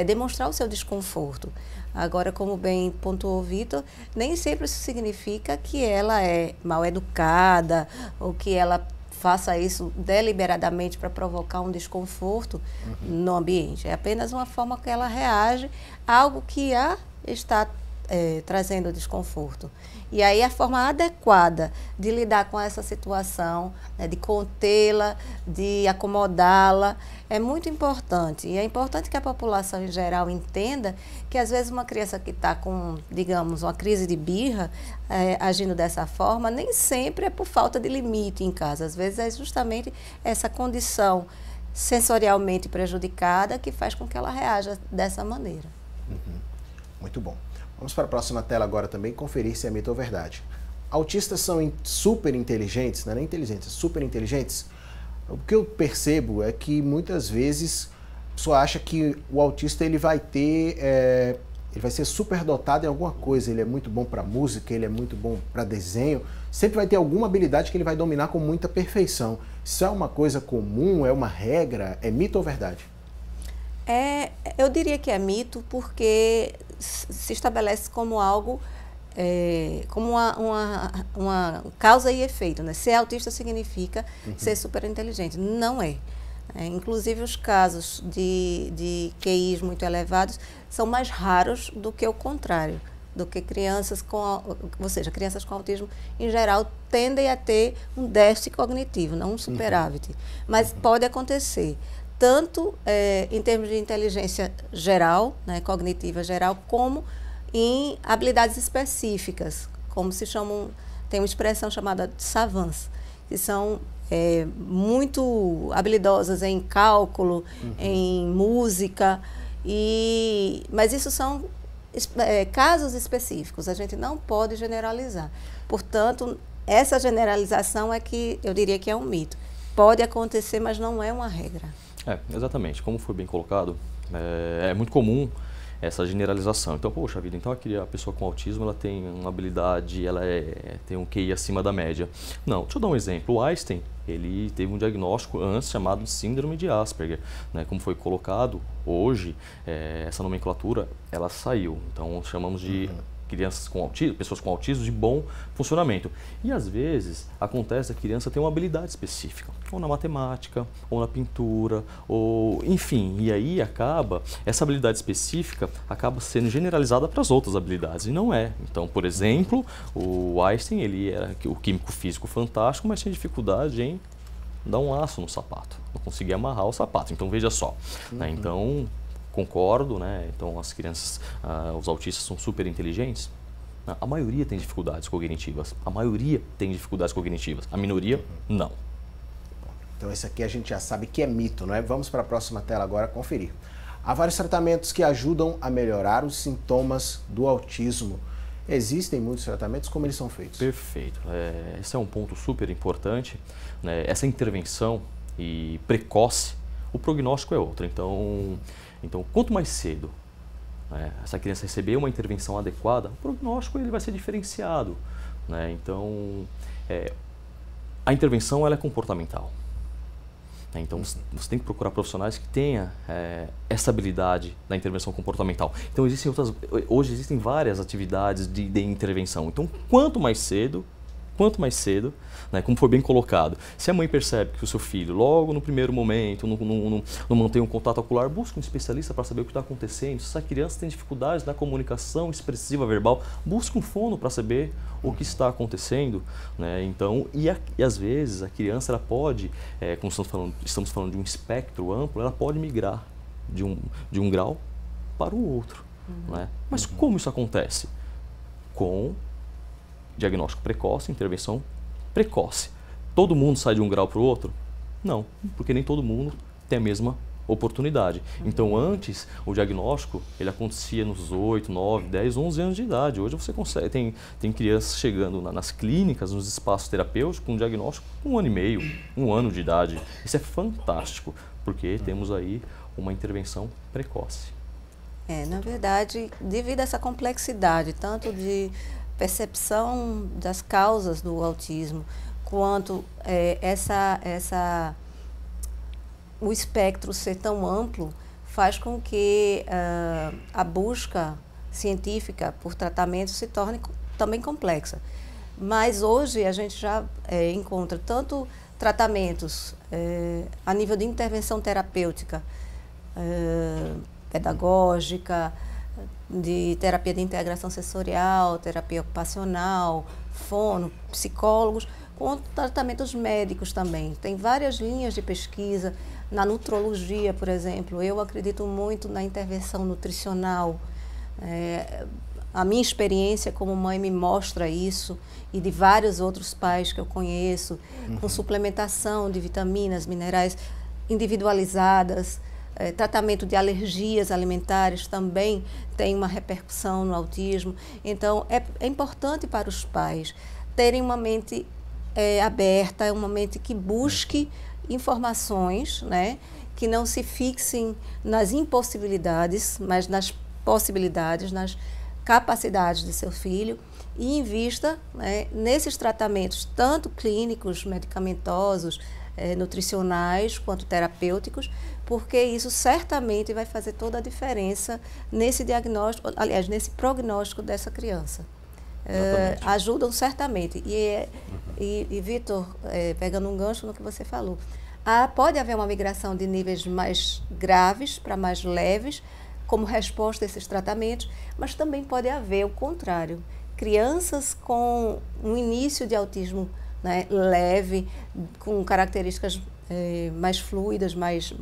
Speaker 8: demonstrar o seu desconforto. Agora, como bem pontuou o Vitor, nem sempre isso significa que ela é mal educada ou que ela faça isso deliberadamente para provocar um desconforto no ambiente. É apenas uma forma que ela reage a algo que a está trazendo desconforto. E aí a forma adequada de lidar com essa situação, né, de contê-la, de acomodá-la, é muito importante. E é importante que a população em geral entenda que às vezes uma criança que está com, digamos, uma crise de birra, agindo dessa forma, nem sempre é por falta de limite em casa. Às vezes é justamente essa condição sensorialmente prejudicada que faz com que ela reaja dessa maneira.
Speaker 1: Muito bom. Vamos para a próxima tela agora também, conferir se é mito ou verdade. Autistas são super inteligentes, não é nem inteligentes, super inteligentes? O que eu percebo é que muitas vezes a pessoa acha que o autista ele vai ser super dotado em alguma coisa, ele é muito bom para música, ele é muito bom para desenho, sempre vai ter alguma habilidade que ele vai dominar com muita perfeição. Isso é uma coisa comum, é uma regra, é mito ou verdade?
Speaker 8: Eu diria que é mito porque se estabelece como algo, como uma causa e efeito. Né? Ser autista significa ser super inteligente. Não é. Inclusive, os casos de QIs muito elevados são mais raros do que o contrário, do que crianças ou seja, crianças com autismo, em geral, tendem a ter um déficit cognitivo, não um superávit. Mas pode acontecer, tanto em termos de inteligência geral, né, cognitiva geral, como em habilidades específicas, como se chamam, tem uma expressão chamada de savants, que são muito habilidosas em cálculo, em música, mas isso são casos específicos, a gente não pode generalizar. Portanto, essa generalização é que eu diria que é um mito. Pode acontecer, mas não é uma regra.
Speaker 7: Exatamente, como foi bem colocado, é muito comum essa generalização. Então, poxa vida, então a pessoa com autismo ela tem uma habilidade, ela tem um QI acima da média. Não, deixa eu dar um exemplo. O Einstein, ele teve um diagnóstico antes chamado de síndrome de Asperger, né? Como foi colocado hoje, essa nomenclatura, ela saiu. Então, chamamos de crianças com autismo, pessoas com autismo de bom funcionamento. E às vezes acontece que a criança tem uma habilidade específica, ou na matemática, ou na pintura, ou enfim, e aí essa habilidade específica acaba sendo generalizada para as outras habilidades, e não é. Então, por exemplo, o Einstein, ele era o químico físico fantástico, mas tinha dificuldade em dar um laço no sapato, não conseguia amarrar o sapato. Então, veja só, né? Então, concordo, né? Então as crianças, os autistas são super inteligentes. A maioria tem dificuldades cognitivas. A minoria não.
Speaker 1: Então esse aqui a gente já sabe que é mito, não é? Vamos para a próxima tela agora conferir. Há vários tratamentos que ajudam a melhorar os sintomas do autismo. Existem muitos tratamentos, como eles são feitos?
Speaker 7: Perfeito. Esse é um ponto super importante, né? Essa intervenção precoce, o prognóstico é outro. Então, quanto mais cedo essa criança receber uma intervenção adequada, o prognóstico ele vai ser diferenciado, né? Então, a intervenção ela é comportamental. Né? Então, você tem que procurar profissionais que tenham essa habilidade da intervenção comportamental. Então, hoje existem várias atividades de intervenção. Então, quanto mais cedo, né, como foi bem colocado, se a mãe percebe que o seu filho, logo no primeiro momento, não mantém um contato ocular, busca um especialista para saber o que está acontecendo. Se essa criança tem dificuldades na comunicação expressiva verbal, busca um fono para saber o que está acontecendo. Né? Então, e às vezes a criança ela pode, como estamos falando de um espectro amplo, ela pode migrar de um grau para o outro. Né? Mas como isso acontece? Com diagnóstico precoce, intervenção precoce. Todo mundo sai de um grau para o outro? Não, porque nem todo mundo tem a mesma oportunidade. Então, antes, o diagnóstico ele acontecia nos 8, 9, 10, 11 anos de idade. Hoje você consegue, tem crianças chegando nas clínicas, nos espaços terapêuticos, com um diagnóstico com 1 ano e meio, 1 ano de idade. Isso é fantástico, porque temos aí uma intervenção precoce.
Speaker 8: Na verdade, devido a essa complexidade, tanto de percepção das causas do autismo, quanto o espectro ser tão amplo, faz com que a busca científica por tratamento se torne também complexa. Mas hoje a gente já encontra tanto tratamentos a nível de intervenção terapêutica, pedagógica, de terapia de integração sensorial, terapia ocupacional, fono, psicólogos, com tratamentos médicos também. Tem várias linhas de pesquisa. Na nutrologia, por exemplo, eu acredito muito na intervenção nutricional. A minha experiência como mãe me mostra isso, e de vários outros pais que eu conheço, com suplementação de vitaminas, minerais individualizadas. Tratamento de alergias alimentares também tem uma repercussão no autismo. Então, é importante para os pais terem uma mente aberta, uma mente que busque informações, né, que não se fixem nas impossibilidades, mas nas possibilidades, nas capacidades de seu filho, e invista, né, nesses tratamentos, tanto clínicos, medicamentosos, nutricionais, quanto terapêuticos, porque isso certamente vai fazer toda a diferença nesse diagnóstico, aliás, nesse prognóstico dessa criança. Ajudam certamente. E Vitor, pegando um gancho no que você falou, Pode haver uma migração de níveis mais graves para mais leves, como resposta a esses tratamentos, mas também pode haver o contrário. Crianças com um início de autismo, né, leve, com características mais fluidas, mais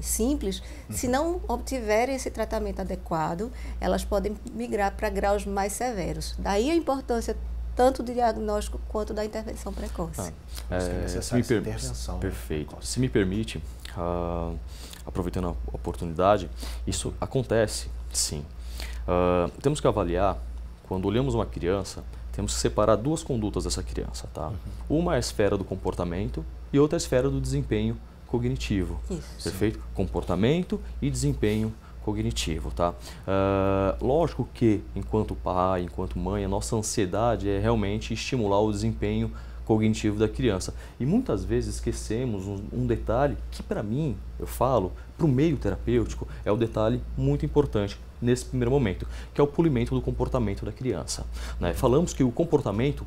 Speaker 8: simples, se não obtiverem esse tratamento adequado, elas podem migrar para graus mais severos. Daí a importância tanto do diagnóstico quanto da intervenção precoce.
Speaker 1: Intervenção.
Speaker 7: Perfeito. Se me permite, aproveitando a oportunidade, isso acontece, sim. Temos que avaliar, quando olhamos uma criança, temos que separar duas condutas dessa criança, tá? Uma é a esfera do comportamento e outra é a esfera do desempenho cognitivo. Isso. Perfeito? Comportamento e desempenho cognitivo, tá? Lógico que, enquanto pai, enquanto mãe, a nossa ansiedade é realmente estimular o desempenho cognitivo da criança. E muitas vezes esquecemos um detalhe que, para mim, eu falo, para o meio terapêutico, é o detalhe muito importante nesse primeiro momento, que é o polimento do comportamento da criança, né? Falamos que o comportamento,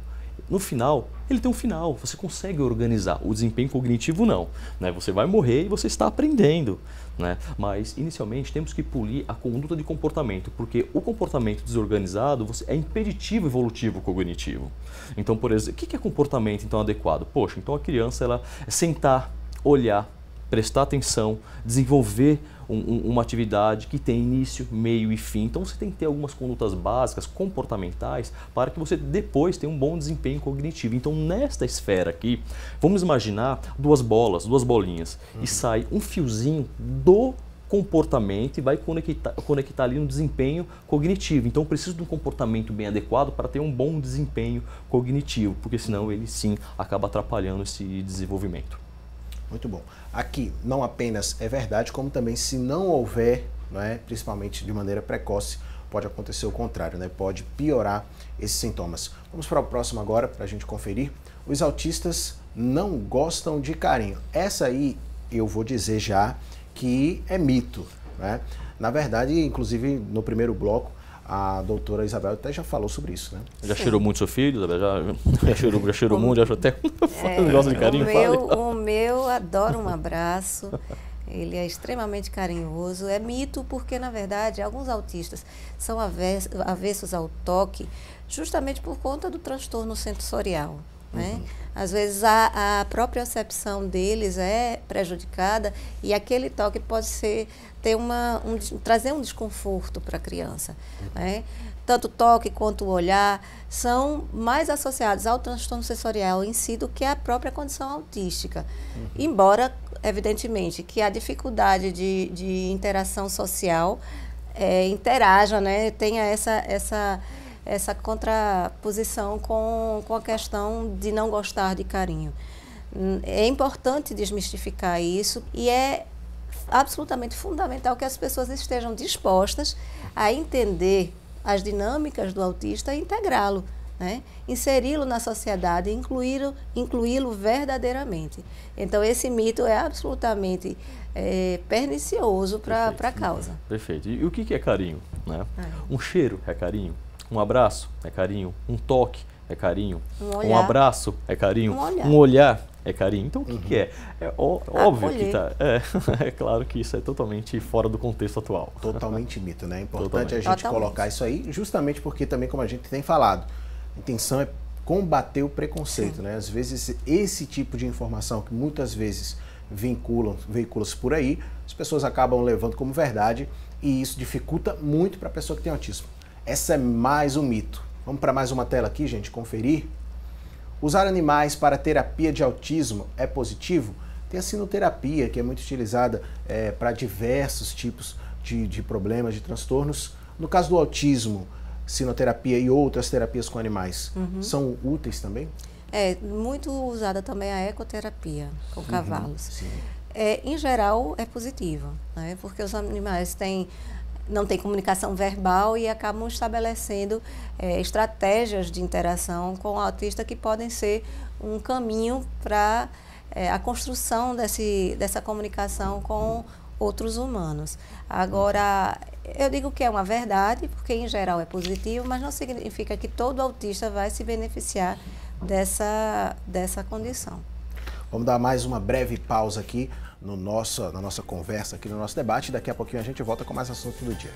Speaker 7: no final, ele tem um final, você consegue organizar. O desempenho cognitivo não, né? Você vai morrer e você está aprendendo, né? Mas, inicialmente, temos que polir a conduta de comportamento, porque o comportamento desorganizado é impeditivo evolutivo cognitivo. Então, por exemplo, o que é comportamento então adequado? Poxa, então a criança, ela sentar, olhar, prestar atenção, desenvolver uma atividade que tem início, meio e fim. Então você tem que ter algumas condutas básicas, comportamentais, para que você depois tenha um bom desempenho cognitivo. Então nesta esfera aqui, vamos imaginar duas bolinhas, e sai um fiozinho do comportamento e vai conectar ali no desempenho cognitivo. Então eu preciso de um comportamento bem adequado para ter um bom desempenho cognitivo, porque senão ele sim acaba atrapalhando esse desenvolvimento.
Speaker 1: Muito bom. Aqui, não apenas é verdade, como também se não houver, né, principalmente de maneira precoce, pode acontecer o contrário, né, pode piorar esses sintomas. Vamos para o próximo agora, para a gente conferir. Os autistas não gostam de carinho. Essa aí, eu vou dizer já que é mito, né? Na verdade, inclusive, no primeiro bloco, a doutora Isabel até já falou sobre isso, né?
Speaker 7: Já cheirou muito seu filho, Isabel? Já cheirou muito, já achou até gosta de carinho?
Speaker 8: O meu adora um abraço, ele é extremamente carinhoso. É mito porque, na verdade, alguns autistas são avessos ao toque justamente por conta do transtorno sensorial, né? Às vezes a própria percepção deles é prejudicada e aquele toque pode trazer um desconforto para a criança, né? Tanto o toque quanto o olhar são mais associados ao transtorno sensorial em si do que à própria condição autística. Embora, evidentemente, que a dificuldade de interação social interaja, né? Tenha essa contraposição com a questão de não gostar de carinho. É importante desmistificar isso e é absolutamente fundamental que as pessoas estejam dispostas a entender as dinâmicas do autista e integrá-lo, né? Inseri-lo na sociedade, incluí-lo verdadeiramente. Então, esse mito é absolutamente pernicioso para a causa.
Speaker 7: Perfeito. E o que é carinho, né? Um cheiro é carinho? Um abraço é carinho, um toque é carinho, um abraço é carinho, um olhar é carinho. Então o que é? É óbvio que tá. É claro que isso é totalmente fora do contexto atual.
Speaker 1: Totalmente mito, né? É importante a gente colocar isso aí, justamente porque também, como a gente tem falado, a intenção é combater o preconceito, né? Às vezes esse tipo de informação que muitas vezes veicula-se por aí, as pessoas acabam levando como verdade e isso dificulta muito para a pessoa que tem autismo. Essa é mais um mito. Vamos para mais uma tela aqui, gente, conferir. Usar animais para terapia de autismo é positivo? Tem a sinoterapia, que é muito utilizada para diversos tipos de problemas, de transtornos. No caso do autismo, sinoterapia e outras terapias com animais são úteis também?
Speaker 8: É muito usada também a ecoterapia com cavalos. Em geral, é positiva, né? Porque os animais não têm comunicação verbal e acabam estabelecendo estratégias de interação com o autista que podem ser um caminho para a construção dessa comunicação com outros humanos. Agora, eu digo que é uma verdade, porque em geral é positivo, mas não significa que todo autista vai se beneficiar dessa condição.
Speaker 1: Vamos dar mais uma breve pausa aqui na nossa conversa, aqui no nosso debate. Daqui a pouquinho a gente volta com mais assunto do dia.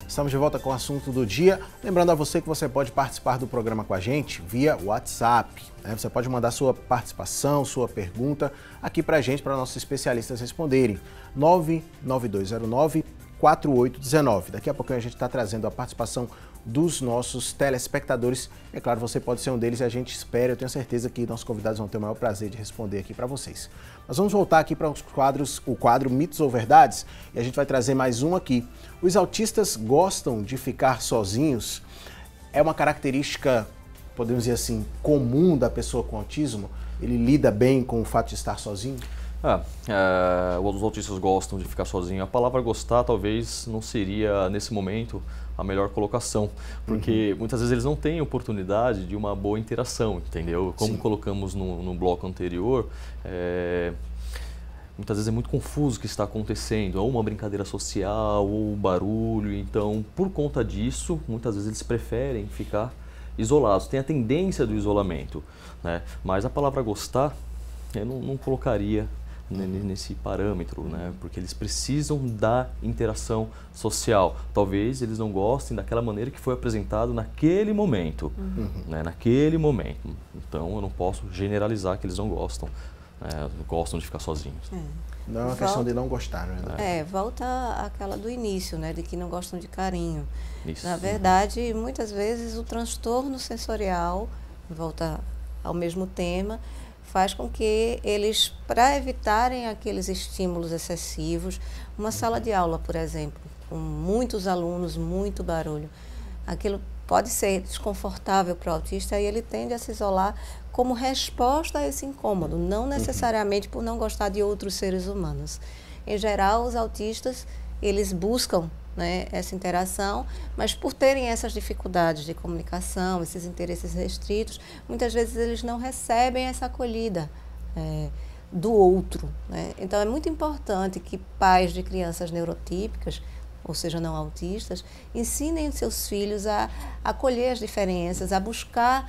Speaker 1: Estamos de volta com o assunto do dia. Lembrando a você que você pode participar do programa com a gente via WhatsApp. Você pode mandar sua participação, sua pergunta aqui para a gente, para nossos especialistas responderem. 99209-4819. Daqui a pouquinho a gente está trazendo a participação dos nossos telespectadores. É claro, você pode ser um deles e a gente espera. Eu tenho certeza que nossos convidados vão ter o maior prazer de responder aqui para vocês. Mas vamos voltar aqui para o quadro Mitos ou Verdades, e a gente vai trazer mais um aqui. Os autistas gostam de ficar sozinhos? É uma característica, podemos dizer assim, comum da pessoa com autismo? Ele lida bem com o fato de estar sozinho?
Speaker 7: Os autistas gostam de ficar sozinhos. A palavra gostar talvez não seria, nesse momento, a melhor colocação, porque muitas vezes eles não têm oportunidade de uma boa interação, entendeu? Como colocamos no bloco anterior, muitas vezes é muito confuso o que está acontecendo, ou uma brincadeira social, ou barulho. Então, por conta disso, muitas vezes eles preferem ficar isolados. Tem a tendência do isolamento, né? Mas a palavra gostar, eu não colocaria nesse parâmetro, né? Porque eles precisam da interação social. Talvez eles não gostem daquela maneira que foi apresentado naquele momento, né? Naquele momento. Então, eu não posso generalizar que eles não gostam. Gostam de ficar sozinhos.
Speaker 1: Não é uma questão de não gostar, né?
Speaker 8: Volta àquela do início, né? De que não gostam de carinho.
Speaker 7: Isso.
Speaker 8: Na verdade, muitas vezes o transtorno sensorial, volta ao mesmo tema, faz com que eles, para evitarem aqueles estímulos excessivos, uma sala de aula, por exemplo, com muitos alunos, muito barulho, aquilo pode ser desconfortável para o autista e ele tende a se isolar como resposta a esse incômodo, não necessariamente por não gostar de outros seres humanos. Em geral, os autistas, eles buscam, né, essa interação, mas por terem essas dificuldades de comunicação, esses interesses restritos, muitas vezes eles não recebem essa acolhida do outro, né? Então, é muito importante que pais de crianças neurotípicas, ou seja, não autistas, ensinem seus filhos a acolher as diferenças, a buscar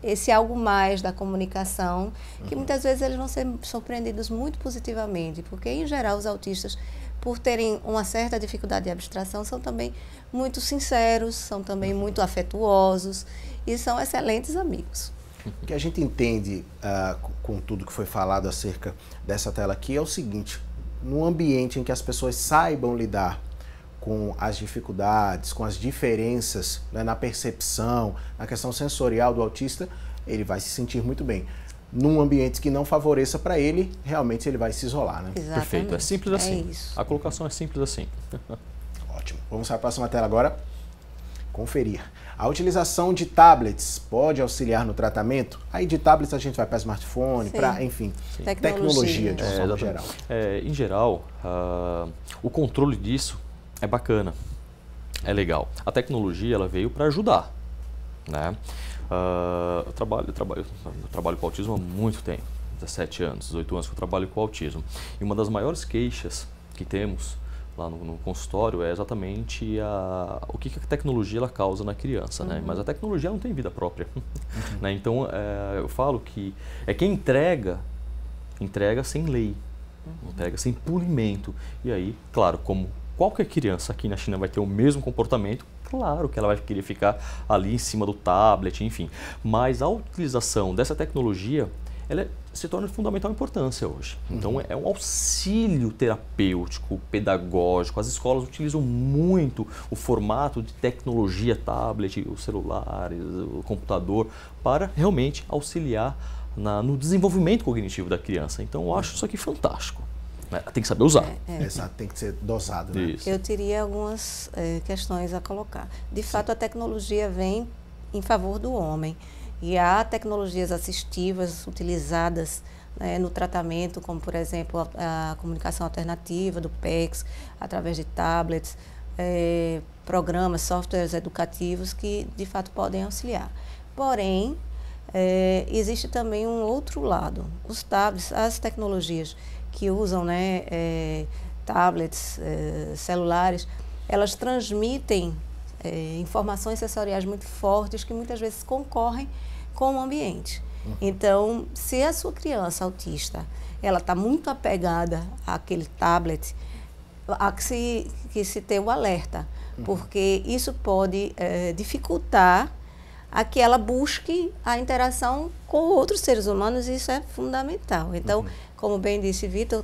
Speaker 8: esse algo mais da comunicação, que muitas vezes eles vão ser surpreendidos muito positivamente, porque, em geral, os autistas, por terem uma certa dificuldade de abstração, são também muito sinceros, são também muito afetuosos e são excelentes amigos.
Speaker 1: O que a gente entende com tudo que foi falado acerca dessa tela aqui é o seguinte: num ambiente em que as pessoas saibam lidar com as dificuldades, com as diferenças, né, na percepção, na questão sensorial do autista, ele vai se sentir muito bem. Num ambiente que não favoreça para ele, realmente ele vai se isolar, né?
Speaker 8: Exatamente.
Speaker 7: Perfeito, é simples assim.
Speaker 8: Isso.
Speaker 7: A colocação é simples assim.
Speaker 1: Ótimo. Vamos para a próxima tela agora. Conferir. A utilização de tablets pode auxiliar no tratamento? Aí de tablets a gente vai para smartphone, para, enfim, tecnologia de uma forma geral.
Speaker 7: Em geral, o controle disso é bacana, é legal. A tecnologia ela veio para ajudar, né? Eu trabalho com autismo há muito tempo, 17 anos, 18 anos que eu trabalho com autismo. E uma das maiores queixas que temos lá no consultório é exatamente o que a tecnologia ela causa na criança, né? Mas a tecnologia não tem vida própria. Né? Então, eu falo que quem entrega sem lei, entrega sem polimento. E aí, claro, como qualquer criança aqui na China vai ter o mesmo comportamento, claro que ela vai querer ficar ali em cima do tablet, enfim. Mas a utilização dessa tecnologia, ela se torna de fundamental importância hoje. Então, é um auxílio terapêutico, pedagógico. As escolas utilizam muito o formato de tecnologia, tablet, os celulares, o computador, para realmente auxiliar no desenvolvimento cognitivo da criança. Então, eu acho isso aqui fantástico. Tem que saber usar.
Speaker 1: Exato, tem que ser dosado, né?
Speaker 7: Isso.
Speaker 8: Eu teria algumas questões a colocar. De fato, a tecnologia vem em favor do homem. E há tecnologias assistivas utilizadas, né, no tratamento, como, por exemplo, a comunicação alternativa do PECS, através de tablets, programas, softwares educativos que de fato podem auxiliar. Porém, existe também um outro lado. Os tablets, as tecnologias que usam, né, tablets, celulares, elas transmitem informações sensoriais muito fortes que muitas vezes concorrem com o ambiente. Então, se a sua criança autista, ela está muito apegada àquele tablet, há que se ter o alerta, porque isso pode dificultar a que ela busque a interação com outros seres humanos, e isso é fundamental. Então, como bem disse Vitor,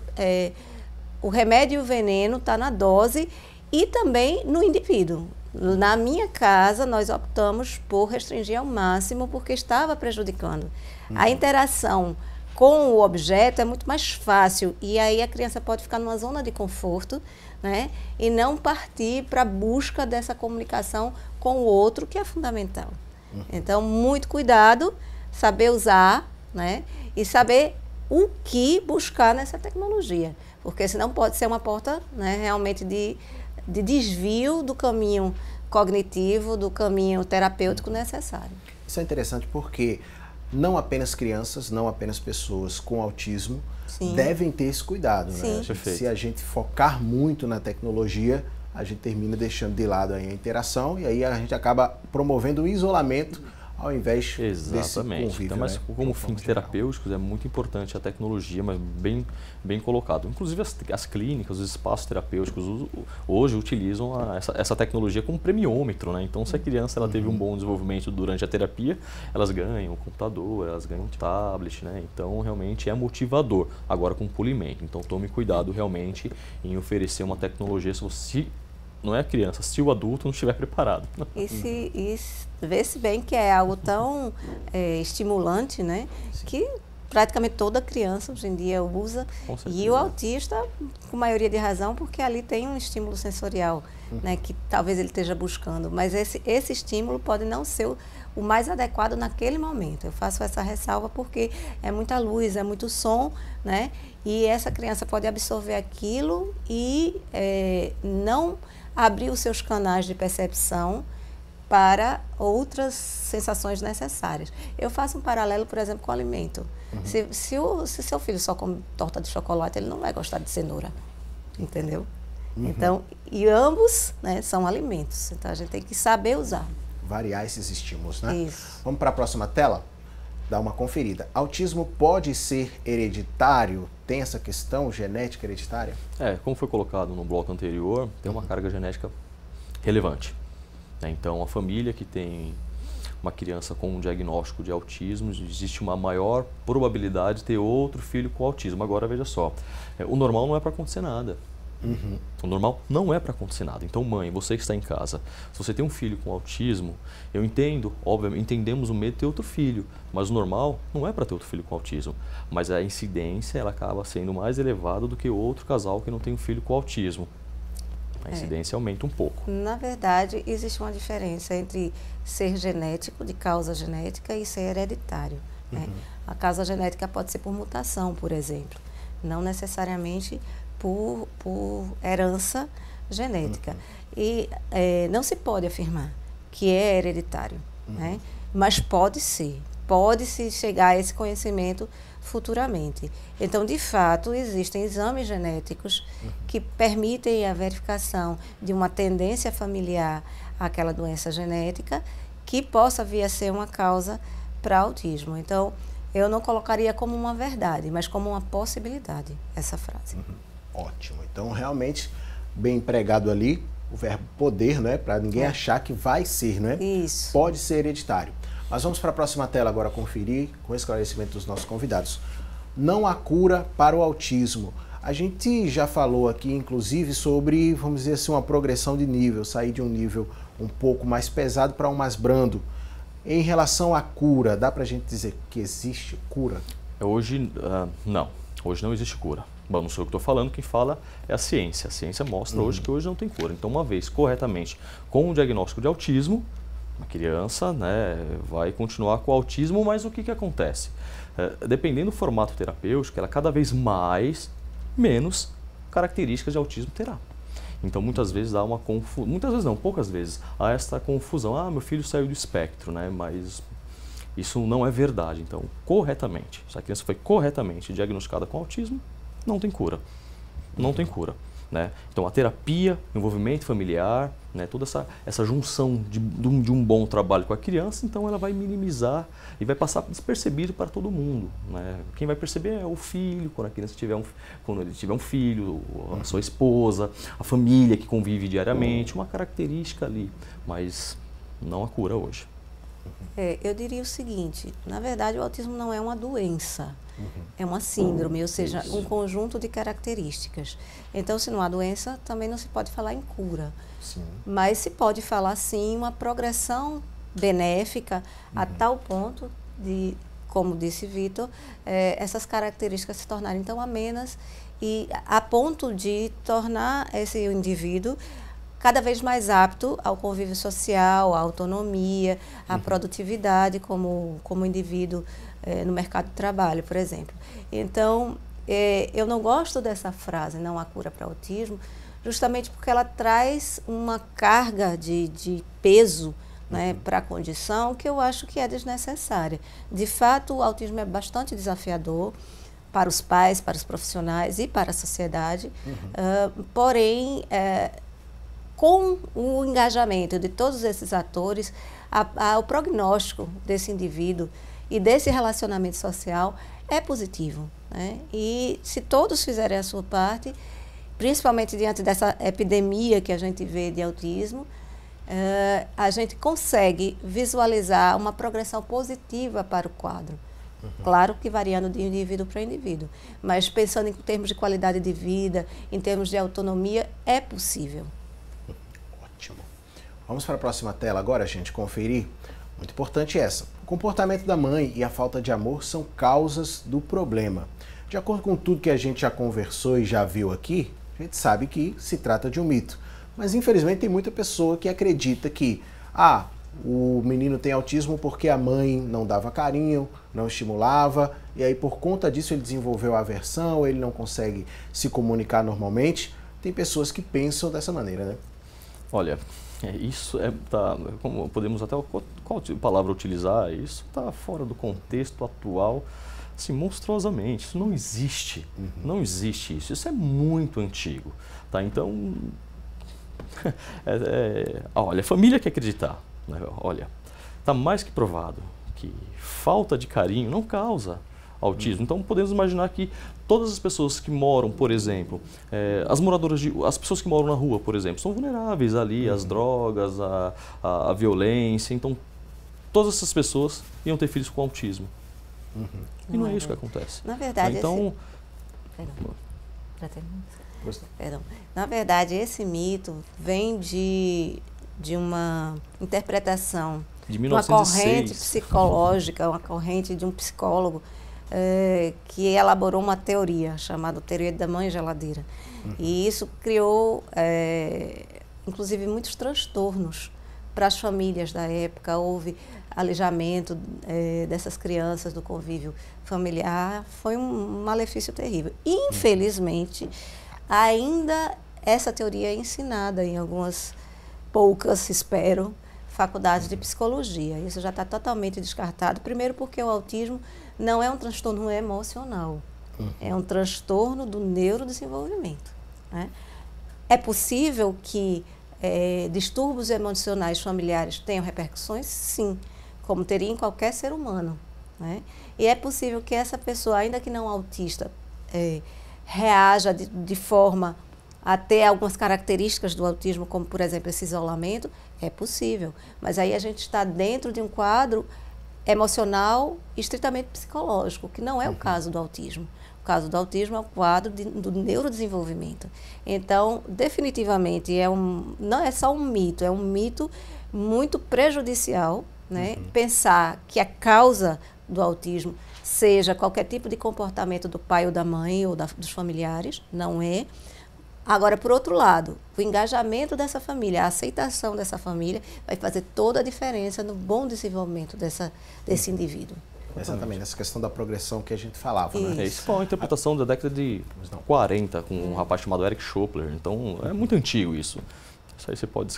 Speaker 8: o remédio e o veneno está na dose e também no indivíduo. Na minha casa, nós optamos por restringir ao máximo porque estava prejudicando. A interação com o objeto é muito mais fácil e aí a criança pode ficar numa zona de conforto, né, e não partir para a busca dessa comunicação com o outro, que é fundamental. Então, muito cuidado, saber usar, né, e saber o que buscar nessa tecnologia, porque senão pode ser uma porta, né, realmente de desvio do caminho cognitivo, do caminho terapêutico necessário.
Speaker 1: Isso é interessante porque não apenas crianças, não apenas pessoas com autismo devem ter esse cuidado, né? Se a gente focar muito na tecnologia, a gente termina deixando de lado aí a interação e aí a gente acaba promovendo o isolamento ao invés desse convívio.
Speaker 7: Então, mas como fins terapêuticos é muito importante a tecnologia, mas bem colocado. Inclusive as clínicas, os espaços terapêuticos hoje utilizam essa tecnologia como premiômetro, né? Então, se a criança ela teve um bom desenvolvimento durante a terapia, elas ganham um computador, elas ganham um tablet, né? Então, realmente é motivador. Agora com polimento. Então, tome cuidado realmente em oferecer uma tecnologia se não é a criança, se o adulto não estiver preparado.
Speaker 8: E vê-se bem que é algo tão estimulante, né? Que praticamente toda criança hoje em dia usa. E o autista, com maioria de razão, porque ali tem um estímulo sensorial, né? Que talvez ele esteja buscando. Mas esse estímulo pode não ser o mais adequado naquele momento. Eu faço essa ressalva porque é muita luz, é muito som, né? E essa criança pode absorver aquilo e não abrir os seus canais de percepção para outras sensações necessárias. Eu faço um paralelo, por exemplo, com o alimento. Se seu filho só come torta de chocolate, ele não vai gostar de cenoura, entendeu? Então, e ambos, né, são alimentos. Então, a gente tem que saber usar.
Speaker 1: Variar esses estímulos, né?
Speaker 8: Isso.
Speaker 1: Vamos para a próxima tela? Dar uma conferida. Autismo pode ser hereditário? Tem essa questão genética hereditária?
Speaker 7: Como foi colocado no bloco anterior, tem uma carga genética relevante. Então, a família que tem uma criança com um diagnóstico de autismo, existe uma maior probabilidade de ter outro filho com autismo. Agora, veja só, o normal não é para acontecer nada. O normal não é para acontecer nada. Então, mãe, você que está em casa, se você tem um filho com autismo, eu entendo, obviamente, entendemos o medo de ter outro filho, mas o normal não é para ter outro filho com autismo. Mas a incidência, ela acaba sendo mais elevada do que outro casal que não tem um filho com autismo. A incidência aumenta um pouco.
Speaker 8: Na verdade, existe uma diferença entre ser genético, de causa genética, e ser hereditário, né? A causa genética pode ser por mutação, por exemplo, não necessariamente por herança genética. E não se pode afirmar que é hereditário, né? Mas pode-se chegar a esse conhecimento futuramente. Então, de fato, existem exames genéticos que permitem a verificação de uma tendência familiar àquela doença genética que possa vir a ser uma causa para autismo. Então, eu não colocaria como uma verdade, mas como uma possibilidade essa frase.
Speaker 1: Ótimo. Então, realmente, bem empregado ali, o verbo poder, não é? Para ninguém achar que vai ser, não é?
Speaker 8: Isso.
Speaker 1: Pode ser hereditário. Mas vamos para a próxima tela agora conferir com o esclarecimento dos nossos convidados. Não há cura para o autismo. A gente já falou aqui, inclusive, sobre, vamos dizer assim, uma progressão de nível, sair de um nível um pouco mais pesado para um mais brando. Em relação à cura, dá para a gente dizer que existe cura?
Speaker 7: Hoje, não. Hoje não existe cura. Bom, não sou eu que estou falando, quem fala é a ciência. A ciência mostra hoje que hoje não tem cura. Então, uma vez corretamente com o diagnóstico de autismo, a criança, né, vai continuar com o autismo, mas o que acontece? Dependendo do formato terapêutico, ela cada vez menos características de autismo terá. Então, muitas vezes dá uma confusão, muitas vezes não, poucas vezes, há esta confusão, meu filho saiu do espectro, né? Mas isso não é verdade. Então, corretamente, se a criança foi corretamente diagnosticada com autismo, não tem cura. Não tem cura. Né? Então, a terapia, envolvimento familiar, né? Toda essa junção de um bom trabalho com a criança, então ela vai minimizar e vai passar despercebido para todo mundo. Né? Quem vai perceber é o filho, quando a criança quando ele tiver um filho, a sua esposa, a família que convive diariamente, uma característica ali, mas não a cura hoje.
Speaker 8: Eu diria o seguinte, na verdade o autismo não é uma doença, é uma síndrome, ou seja, um conjunto de características. Então, se não há doença, também não se pode falar em cura. Sim. Mas se pode falar, sim, uma progressão benéfica a tal ponto de, como disse Vitor, essas características se tornarem tão amenas e a ponto de tornar esse indivíduo cada vez mais apto ao convívio social, à autonomia, à produtividade como indivíduo no mercado de trabalho, por exemplo. Então, eu não gosto dessa frase, não há cura para autismo, justamente porque ela traz uma carga de peso, né, para a condição que eu acho que é desnecessária. De fato, o autismo é bastante desafiador para os pais, para os profissionais e para a sociedade, porém, com o engajamento de todos esses atores, o prognóstico desse indivíduo e desse relacionamento social é positivo. Né? E se todos fizerem a sua parte, principalmente diante dessa epidemia que a gente vê de autismo, a gente consegue visualizar uma progressão positiva para o quadro. Claro que variando de indivíduo para indivíduo, mas pensando em termos de qualidade de vida, em termos de autonomia, é possível.
Speaker 1: Ótimo. Vamos para a próxima tela agora, gente, conferir. Muito importante essa. O comportamento da mãe e a falta de amor são causas do problema. De acordo com tudo que a gente já conversou e já viu aqui, a gente sabe que se trata de um mito. Mas, infelizmente, tem muita pessoa que acredita que o menino tem autismo porque a mãe não dava carinho, não estimulava, e aí, por conta disso, ele desenvolveu aversão, ele não consegue se comunicar normalmente. Tem pessoas que pensam dessa maneira, né?
Speaker 7: Olha, isso como podemos até, qual palavra utilizar, isso está fora do contexto atual, assim, monstruosamente. Isso não existe, não existe isso. Isso é muito antigo, tá? Então, olha, a família quer acreditar, né? Olha, está mais que provado que falta de carinho não causa autismo. Então, podemos imaginar que todas as pessoas que moram, por exemplo, as pessoas que moram na rua, por exemplo, são vulneráveis ali às drogas, à violência. Então, todas essas pessoas iam ter filhos com autismo. E não é isso que acontece.
Speaker 8: Na verdade,
Speaker 7: então,
Speaker 8: na verdade, esse mito vem de uma interpretação
Speaker 7: de 1906.
Speaker 8: Uma corrente psicológica, uma corrente de um psicólogo que elaborou uma teoria chamada teoria da mãe geladeira. E isso criou, inclusive, muitos transtornos para as famílias da época. Houve alijamento dessas crianças do convívio familiar. Foi um malefício terrível. Infelizmente, ainda essa teoria é ensinada em algumas poucas, espero, faculdades de psicologia. Isso já está totalmente descartado. Primeiro porque o autismo não é um transtorno emocional, é um transtorno do neurodesenvolvimento. Né? É possível que distúrbios emocionais familiares tenham repercussões? Sim, como teria em qualquer ser humano. Né? E é possível que essa pessoa, ainda que não autista, reaja de forma a ter algumas características do autismo, como, por exemplo, esse isolamento. É possível, mas aí a gente está dentro de um quadro emocional estritamente psicológico, que não é o caso do autismo. O caso do autismo é o quadro do neurodesenvolvimento. Então, definitivamente, não é só um mito, é um mito muito prejudicial, né? Pensar que a causa do autismo seja qualquer tipo de comportamento do pai ou da mãe ou dos familiares, não é. Agora, por outro lado, o engajamento dessa família, a aceitação dessa família vai fazer toda a diferença no bom desenvolvimento desse indivíduo.
Speaker 1: Exatamente, essa questão da progressão que a gente falava, né?
Speaker 7: Isso foi uma interpretação da década de 40, com um rapaz chamado Eric Schopler. Então, é muito antigo isso.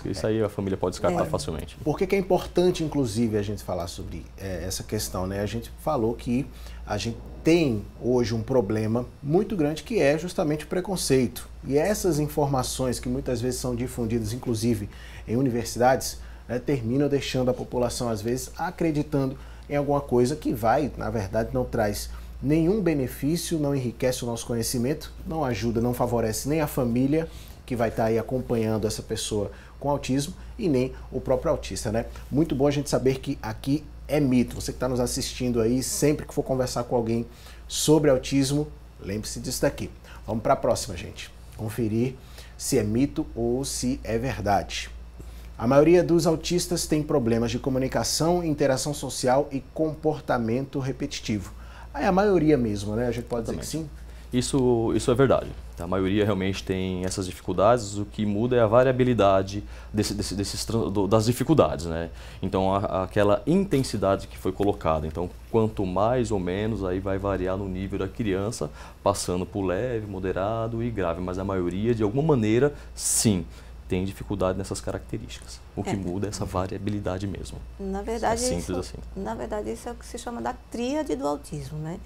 Speaker 7: Isso aí a família pode descartar facilmente.
Speaker 1: Por que é importante, inclusive, a gente falar sobre essa questão, né? A gente falou que a gente tem hoje um problema muito grande que é justamente o preconceito. E essas informações que muitas vezes são difundidas, inclusive em universidades, né, terminam deixando a população, às vezes, acreditando em alguma coisa que na verdade, não traz nenhum benefício, não enriquece o nosso conhecimento, não ajuda, não favorece nem a família que vai estar aí acompanhando essa pessoa com autismo e nem o próprio autista, né? Muito bom a gente saber que aqui é mito. Você que está nos assistindo aí, sempre que for conversar com alguém sobre autismo, lembre-se disso daqui. Vamos para a próxima, gente. Conferir se é mito ou se é verdade. A maioria dos autistas tem problemas de comunicação, interação social e comportamento repetitivo. Aí a maioria mesmo, né? A gente pode dizer que sim?
Speaker 7: Isso é verdade. A maioria realmente tem essas dificuldades, o que muda é a variabilidade das dificuldades, né? Então, aquela intensidade que foi colocada. Então, quanto mais ou menos, aí vai variar no nível da criança, passando por leve, moderado e grave. Mas a maioria, de alguma maneira, sim, tem dificuldade nessas características. O que muda é essa variabilidade mesmo.
Speaker 8: Na verdade, Na verdade, isso é o que se chama da tríade do autismo, né?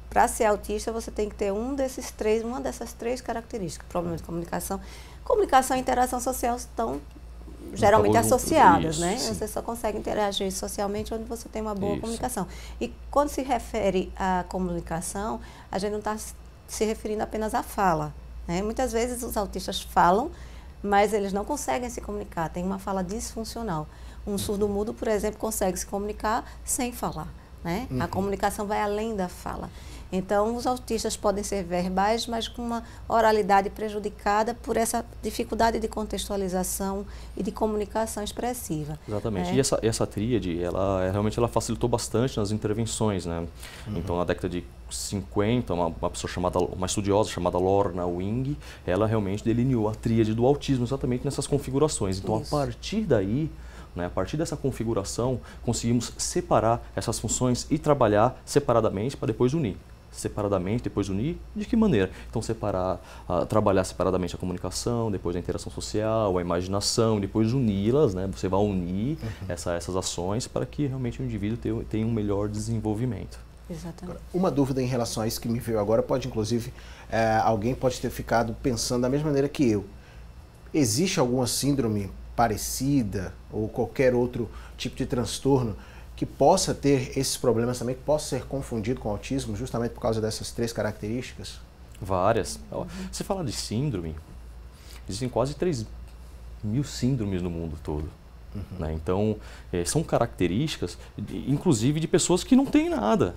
Speaker 8: Para ser autista, você tem que ter uma dessas três características. Problema de comunicação. Comunicação e interação social estão geralmente associadas, né? Sim. Você só consegue interagir socialmente onde você tem uma boa comunicação. E quando se refere à comunicação, a gente não está se referindo apenas à fala, né? Muitas vezes os autistas falam, mas eles não conseguem se comunicar, tem uma fala disfuncional. Um surdo-mudo, por exemplo, consegue se comunicar sem falar, né? A comunicação vai além da fala. Então, os autistas podem ser verbais, mas com uma oralidade prejudicada por essa dificuldade de contextualização e de comunicação expressiva.
Speaker 7: Exatamente. E essa tríade, realmente ela facilitou bastante nas intervenções, né? Então, na década de 50, uma estudiosa chamada Lorna Wing, ela realmente delineou a tríade do autismo exatamente nessas configurações. Então, a partir daí, a partir dessa configuração, conseguimos separar essas funções e trabalhar separadamente para depois unir. Separadamente, depois unir, de que maneira? Então, trabalhar separadamente a comunicação, depois a interação social, a imaginação, depois uni-las, né? Você vai unir essas ações para que realmente o indivíduo tenha um melhor desenvolvimento.
Speaker 8: Exatamente.
Speaker 1: Uma dúvida em relação a isso que me veio agora, alguém pode ter ficado pensando da mesma maneira que eu. Existe alguma síndrome parecida ou qualquer outro tipo de transtorno que possa ter esses problemas também, que possa ser confundido com autismo, justamente por causa dessas três características?
Speaker 7: Várias. Você fala de síndrome, existem quase 3.000 síndromes no mundo todo. Né? Então, são características, inclusive, de pessoas que não têm nada.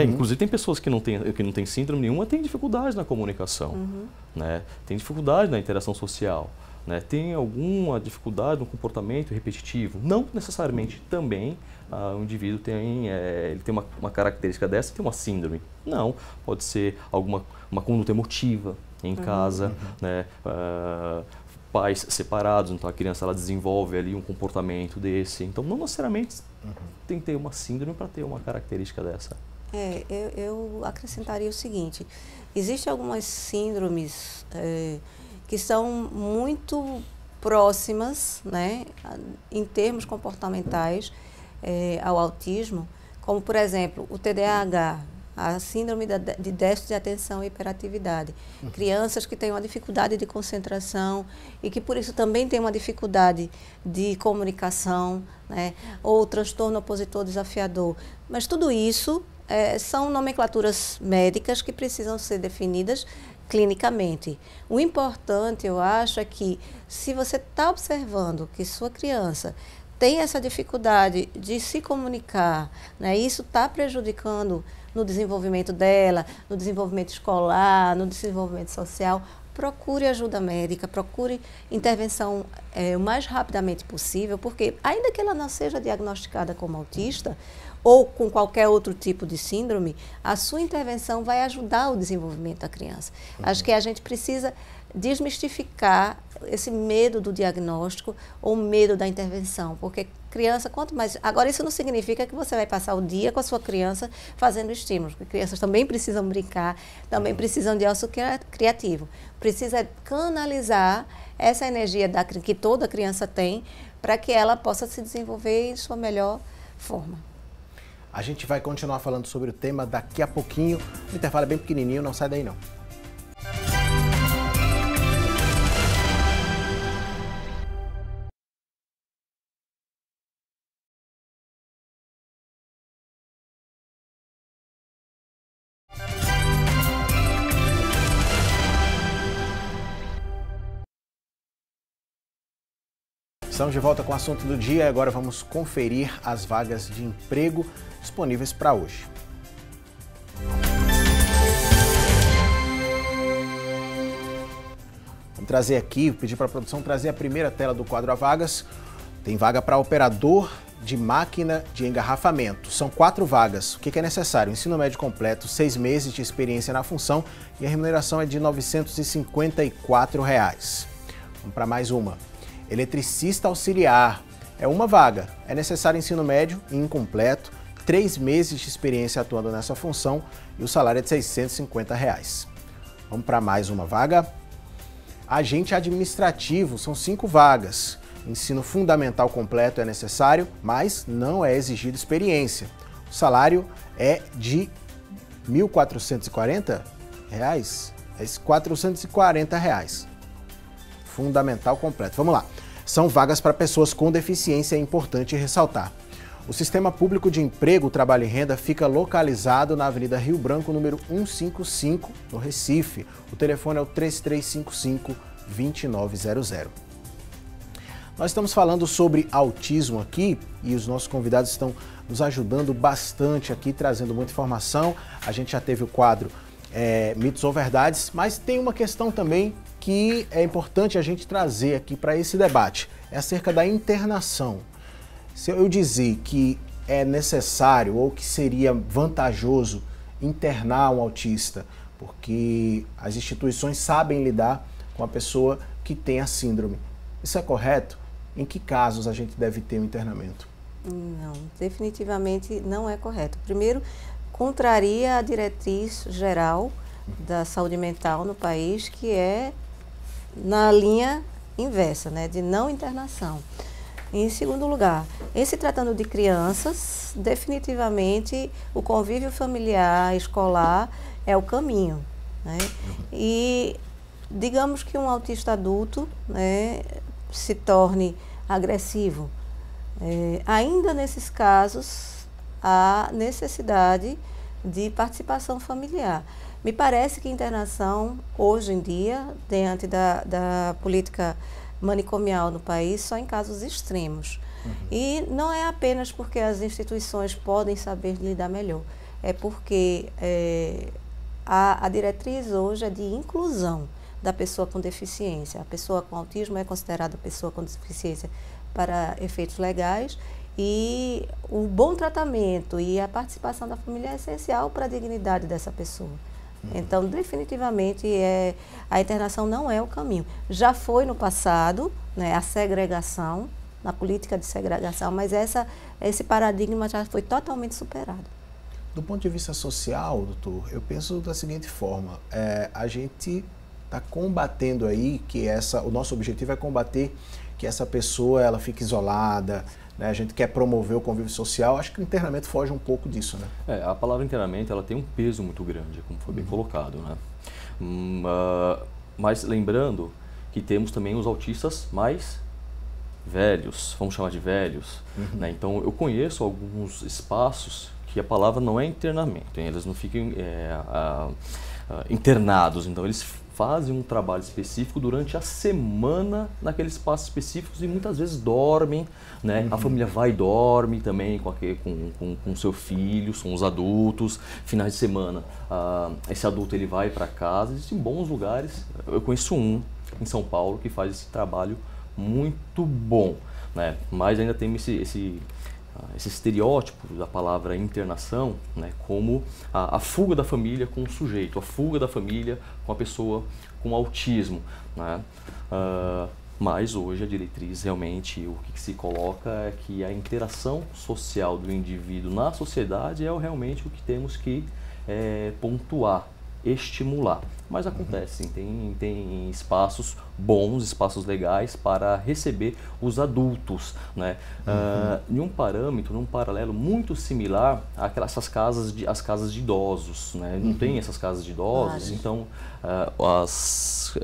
Speaker 7: Inclusive, tem pessoas que não têm síndrome nenhuma, têm dificuldade na comunicação, né? Tem dificuldade na interação social. Né, tem alguma dificuldade no comportamento repetitivo? Não necessariamente também o indivíduo ele tem uma característica dessa e tem uma síndrome. Não, pode ser uma conduta emotiva em casa, né, pais separados, então a criança ela desenvolve ali um comportamento desse. Então não necessariamente tem que ter uma síndrome para ter uma característica dessa.
Speaker 8: Eu acrescentaria o seguinte, existem algumas síndromes que são muito próximas, né, em termos comportamentais ao autismo, como, por exemplo, o TDAH, a síndrome de déficit de atenção e hiperatividade. Crianças que têm uma dificuldade de concentração e que, por isso, também têm uma dificuldade de comunicação, né, ou transtorno opositor desafiador. Mas tudo isso são nomenclaturas médicas que precisam ser definidas clinicamente. O importante, eu acho, é que se você está observando que sua criança tem essa dificuldade de se comunicar, né, isso está prejudicando no desenvolvimento dela, no desenvolvimento escolar, no desenvolvimento social, procure ajuda médica, procure intervenção o mais rapidamente possível, porque ainda que ela não seja diagnosticada como autista, ou com qualquer outro tipo de síndrome, a sua intervenção vai ajudar o desenvolvimento da criança. Acho que a gente precisa desmistificar esse medo do diagnóstico ou medo da intervenção, porque criança, quanto mais... Agora, isso não significa que você vai passar o dia com a sua criança fazendo estímulos, porque crianças também precisam brincar, também precisam de ócio criativo. Precisa canalizar essa energia que toda criança tem para que ela possa se desenvolver em sua melhor forma.
Speaker 1: A gente vai continuar falando sobre o tema daqui a pouquinho. O intervalo é bem pequenininho, não sai daí não. Estamos de volta com o assunto do dia e agora vamos conferir as vagas de emprego disponíveis para hoje. Vamos trazer aqui, pedir para a produção trazer a primeira tela do quadro A Vagas. Tem vaga para operador de máquina de engarrafamento. São 4 vagas. O que é necessário? Ensino médio completo, 6 meses de experiência na função e a remuneração é de R$ 954. Vamos para mais uma. Eletricista auxiliar. É uma vaga. É necessário ensino médio e incompleto, 3 meses de experiência atuando nessa função e o salário é de R$ 650. Vamos para mais uma vaga. Agente administrativo. São 5 vagas. Ensino fundamental completo é necessário, mas não é exigido experiência. O salário é de R$ 1.440? É R$ 440. Fundamental completo. Vamos lá. São vagas para pessoas com deficiência, é importante ressaltar. O Sistema Público de Emprego, Trabalho e Renda fica localizado na Avenida Rio Branco, número 155, no Recife. O telefone é o 3355-2900. Nós estamos falando sobre autismo aqui e os nossos convidados estão nos ajudando bastante aqui, trazendo muita informação. A gente já teve o quadro Mitos ou Verdades, mas tem uma questão também que é importante a gente trazer aqui para esse debate. É acerca da internação. Se eu dizer que é necessário ou que seria vantajoso internar um autista, porque as instituições sabem lidar com a pessoa que tem a síndrome. Isso é correto? Em que casos a gente deve ter um internamento?
Speaker 8: Não, definitivamente não é correto. Primeiro, contraria a diretriz geral da saúde mental no país, que é na linha inversa, né, de não internação. Em segundo lugar, em se tratando de crianças, definitivamente o convívio familiar, escolar é o caminho, né? E digamos que um autista adulto, né, se torne agressivo. Ainda nesses casos, há necessidade de participação familiar. Me parece que internação, hoje em dia, diante da política manicomial no país, só em casos extremos. E não é apenas porque as instituições podem saber lidar melhor, é porque a diretriz hoje é de inclusão da pessoa com deficiência. A pessoa com autismo é considerada pessoa com deficiência para efeitos legais e o bom tratamento e a participação da família é essencial para a dignidade dessa pessoa. Então, definitivamente, a internação não é o caminho. Já foi no passado, né, a segregação, na política de segregação, mas esse paradigma já foi totalmente superado.
Speaker 1: Do ponto de vista social, doutor, eu penso da seguinte forma, a gente está combatendo aí que o nosso objetivo é combater que essa pessoa ela fique isolada, né? A gente quer promover o convívio social, acho que o internamento foge um pouco disso, né?
Speaker 7: A palavra internamento ela tem um peso muito grande, como foi bem colocado, né? Mas lembrando que temos também os autistas mais velhos, vamos chamar de velhos, né? Então eu conheço alguns espaços que a palavra não é internamento, eles não ficam internados, então eles fazem um trabalho específico durante a semana naqueles espaços específicos e muitas vezes dormem, né? A família vai e dorme também com seu filho, são os adultos, finais de semana esse adulto ele vai para casa, existem bons lugares, eu conheço um em São Paulo que faz esse trabalho muito bom, né? Mas ainda tem esse estereótipo da palavra internação, né, como a fuga da família com o sujeito, a fuga da família com a pessoa com autismo, né? Mas hoje a diretriz realmente, o que se coloca é que a interação social do indivíduo na sociedade é realmente o que temos que pontuar, estimular. Mas acontece, tem espaços bons, espaços legais para receber os adultos, né? Em um parâmetro, num paralelo muito similar àquelas casas de idosos, né? Não tem essas casas de idosos, então os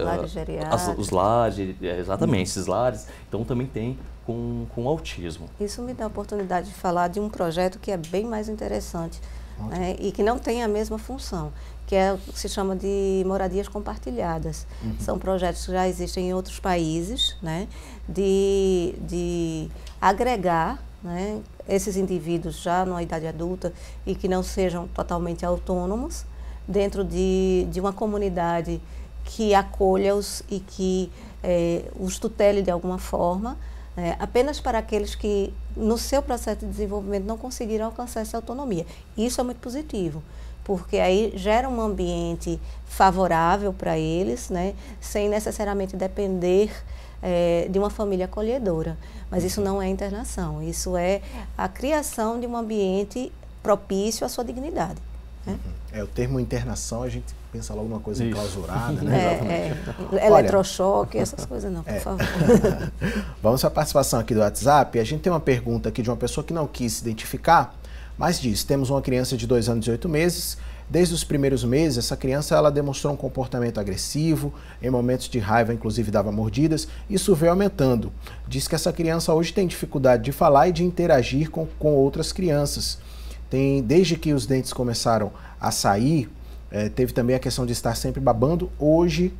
Speaker 7: lares, exatamente, esses lares, então também tem com autismo.
Speaker 8: Isso me dá a oportunidade de falar de um projeto que é bem mais interessante, né, e que não tem a mesma função, que é o que se chama de moradias compartilhadas. São projetos que já existem em outros países, né, de agregar, né, esses indivíduos já numa idade adulta e que não sejam totalmente autônomos dentro de uma comunidade que acolha-os e que os tutele de alguma forma, apenas para aqueles que, no seu processo de desenvolvimento, não conseguiram alcançar essa autonomia. Isso é muito positivo, porque aí gera um ambiente favorável para eles, né, sem necessariamente depender de uma família acolhedora. Mas isso não é internação, isso é a criação de um ambiente propício à sua dignidade. Né?
Speaker 1: O termo internação, a gente pensa logo numa coisa enclausurada, né?
Speaker 8: Eletrochoque, essas coisas não, por favor.
Speaker 1: Vamos para a participação aqui do WhatsApp. A gente tem uma pergunta aqui de uma pessoa que não quis se identificar, mas diz: temos uma criança de 2 anos e 8 meses. Desde os primeiros meses, essa criança ela demonstrou um comportamento agressivo, em momentos de raiva, inclusive dava mordidas. Isso veio aumentando. Diz que essa criança hoje tem dificuldade de falar e de interagir com outras crianças. Desde que os dentes começaram a sair, teve também a questão de estar sempre babando.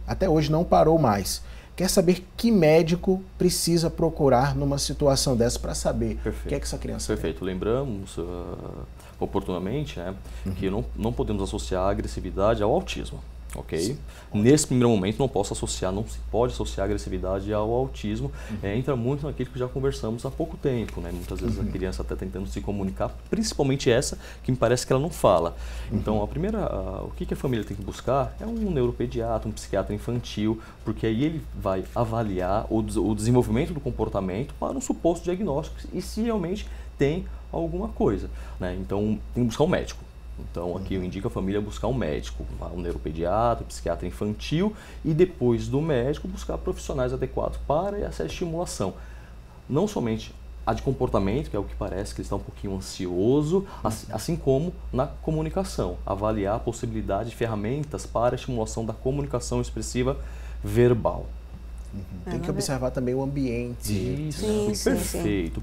Speaker 1: Até hoje não parou mais. Quer saber que médico precisa procurar numa situação dessa para saber o que é que essa criança tem.
Speaker 7: Perfeito. Lembramos oportunamente, né, que não podemos associar a agressividade ao autismo. Ok? Sim. Nesse primeiro momento não se pode associar a agressividade ao autismo. Entra muito naquilo que já conversamos há pouco tempo, né? Muitas vezes a criança está tentando se comunicar, principalmente essa que me parece que ela não fala. Então o que a família tem que buscar é um neuropediatra, um psiquiatra infantil, porque aí ele vai avaliar o desenvolvimento do comportamento para um suposto diagnóstico e se realmente tem alguma coisa, né? Então tem que buscar um médico. Então aqui eu indico a família buscar um médico, um neuropediatra, um psiquiatra infantil e depois do médico buscar profissionais adequados para essa estimulação. Não somente a de comportamento, que é o que parece que ele está um pouquinho ansioso, assim como na comunicação, avaliar a possibilidade de ferramentas para a estimulação da comunicação expressiva verbal.
Speaker 1: Tem que observar também o ambiente.
Speaker 7: Isso, perfeito.